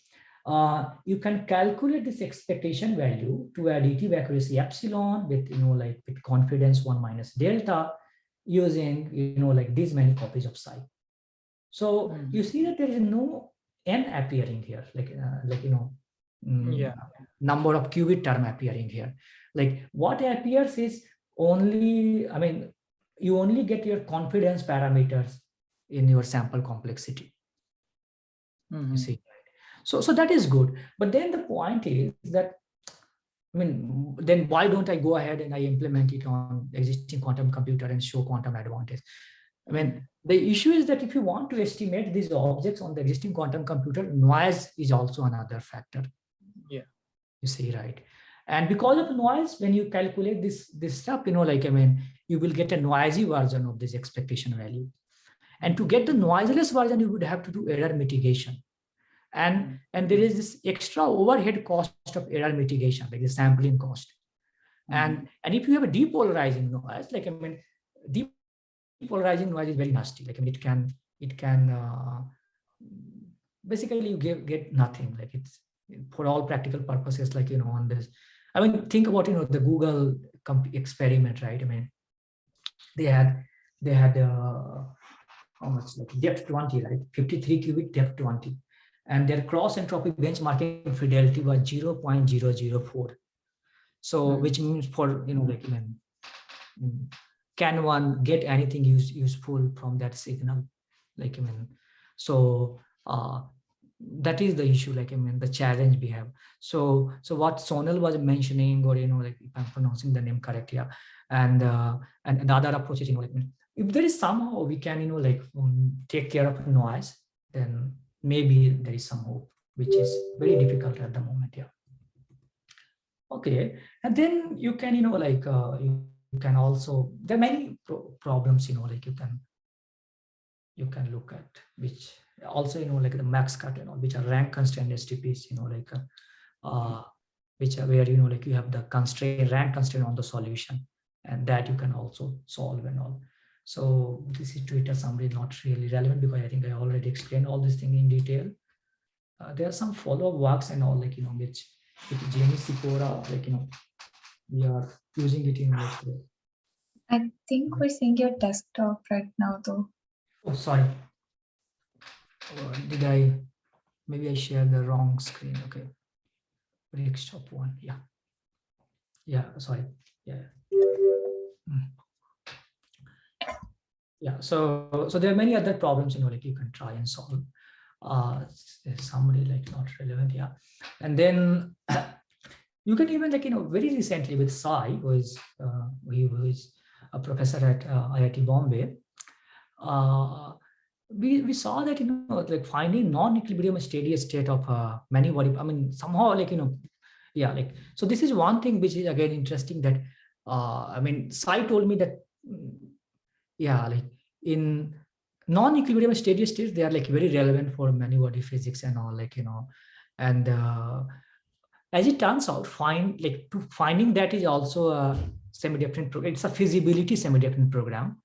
you can calculate this expectation value to additive accuracy epsilon with, like, with confidence 1 minus delta, using, like, these many copies of psi. So you see that there is no n appearing here, like number of qubit term appearing here. Like, what appears is only, I mean, you only get your confidence parameters in your sample complexity. You see, so that is good. But then the point is that, I mean, then why don't I go ahead and I implement it on existing quantum computer and show quantum advantage? I mean, the issue is that if you want to estimate these objects on the existing quantum computer, noise is also another factor. Yeah. You see, right? And because of noise, when you calculate this stuff, you know, like, I mean, you will get a noisy version of this expectation value. And to get the noiseless version, you would have to do error mitigation. And there is this extra overhead cost of error mitigation, like the sampling cost. And if you have a depolarizing noise, like, I mean, depolarizing noise is very nasty. Like, I mean, it can basically you get nothing. Like, it's for all practical purposes, like, you know, on this. I mean, think about, you know, the Google experiment, right? I mean, they had how much, like depth 20, right? 53 qubit depth 20. And their cross entropy benchmarking fidelity was 0.004. So, which means for, you know, like, can one get anything useful from that signal? Like, I mean, so that is the issue, like, I mean, the challenge we have. So what Sonal was mentioning, or, you know, like, if I'm pronouncing the name correct, yeah. And the other approaches, you know, like, if there is somehow we can, you know, like, take care of noise, then maybe there is some hope, which is very difficult at the moment. Yeah. Okay. And then you can, you know, like, you can also, there are many problems, you know, like, you can look at, which also, you know, like the max cut and all, which are rank constrained SDPs, you know, like, which are where, you know, like, you have the rank constraint on the solution, and that you can also solve and all. So this is Twitter summary, not really relevant, because I think I already explained all this thing in detail. There are some follow-up works and all, like, you know, which with Jamie Sikora, like, you know, we are using it in. I think we're seeing your desktop right now, though. Oh, sorry. Maybe I shared the wrong screen. Okay. Desktop one. Yeah. Yeah. Sorry. Yeah. Yeah. So there are many other problems, you know, like, you can try and solve. Summary, like, not relevant. Yeah. And then you can even, like, you know, very recently with Sai, who is a professor at IIT Bombay, we saw that, you know, like, finding non-equilibrium steady state of many body. I mean, somehow, like, you know, yeah, like, so this is one thing which is again interesting, that I mean, Sai told me that, yeah, like, in non-equilibrium steady states, they are, like, very relevant for many body physics and all, like, you know, and as it turns out, finding that is also a semi-definite program. It's a feasibility semi-definite program,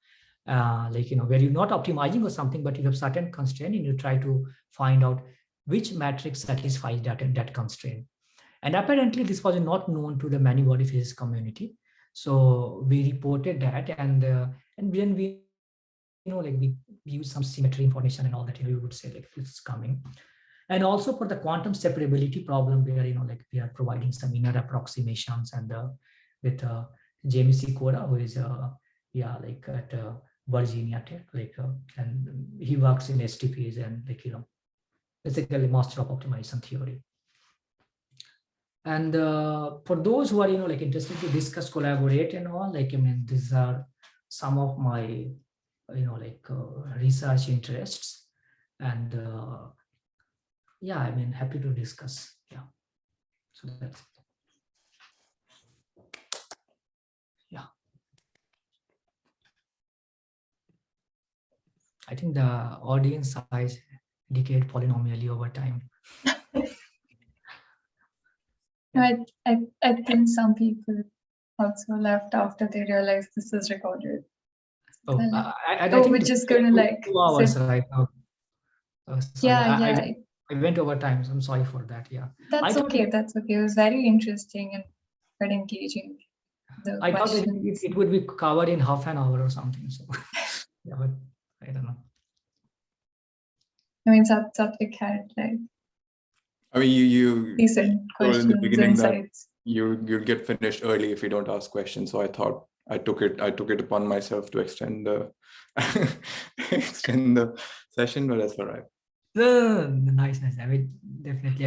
like, you know, where you're not optimizing or something, but you have certain constraint and you try to find out which matrix satisfies that constraint. And apparently this was not known to the many body physics community. So we reported that, and then we, you know, like, we use some symmetry information and all that, you know, you would say, like, it's coming. And also for the quantum separability problem, where, you know, like, we are providing some inner approximations, and with Jamie Sikora, who is like at Virginia Tech, like, and he works in SDPs and, like, you know, basically master of optimization theory. And for those who are, you know, like, interested to discuss, collaborate and all, like, I mean, these are some of my, you know, like, research interests, and yeah, I mean, happy to discuss. Yeah. So that's it. Yeah. I think the audience size decayed polynomially over time. I think some people also left after they realized this is recorded. Oh, I think we're just gonna, like, 2 hours right now. Sorry, yeah. I went over time, so I'm sorry for that. Yeah. That's okay. That's okay. It was very interesting and very engaging. I thought it would be covered in half an hour or something. So yeah, but I don't know. I mean, Satvik had, like, I mean, you decent questions, in the beginning insights. that you'll get finished early if you don't ask questions. So I thought I took it upon myself to extend the session, but that's all right. Nice. I mean, definitely. I mean,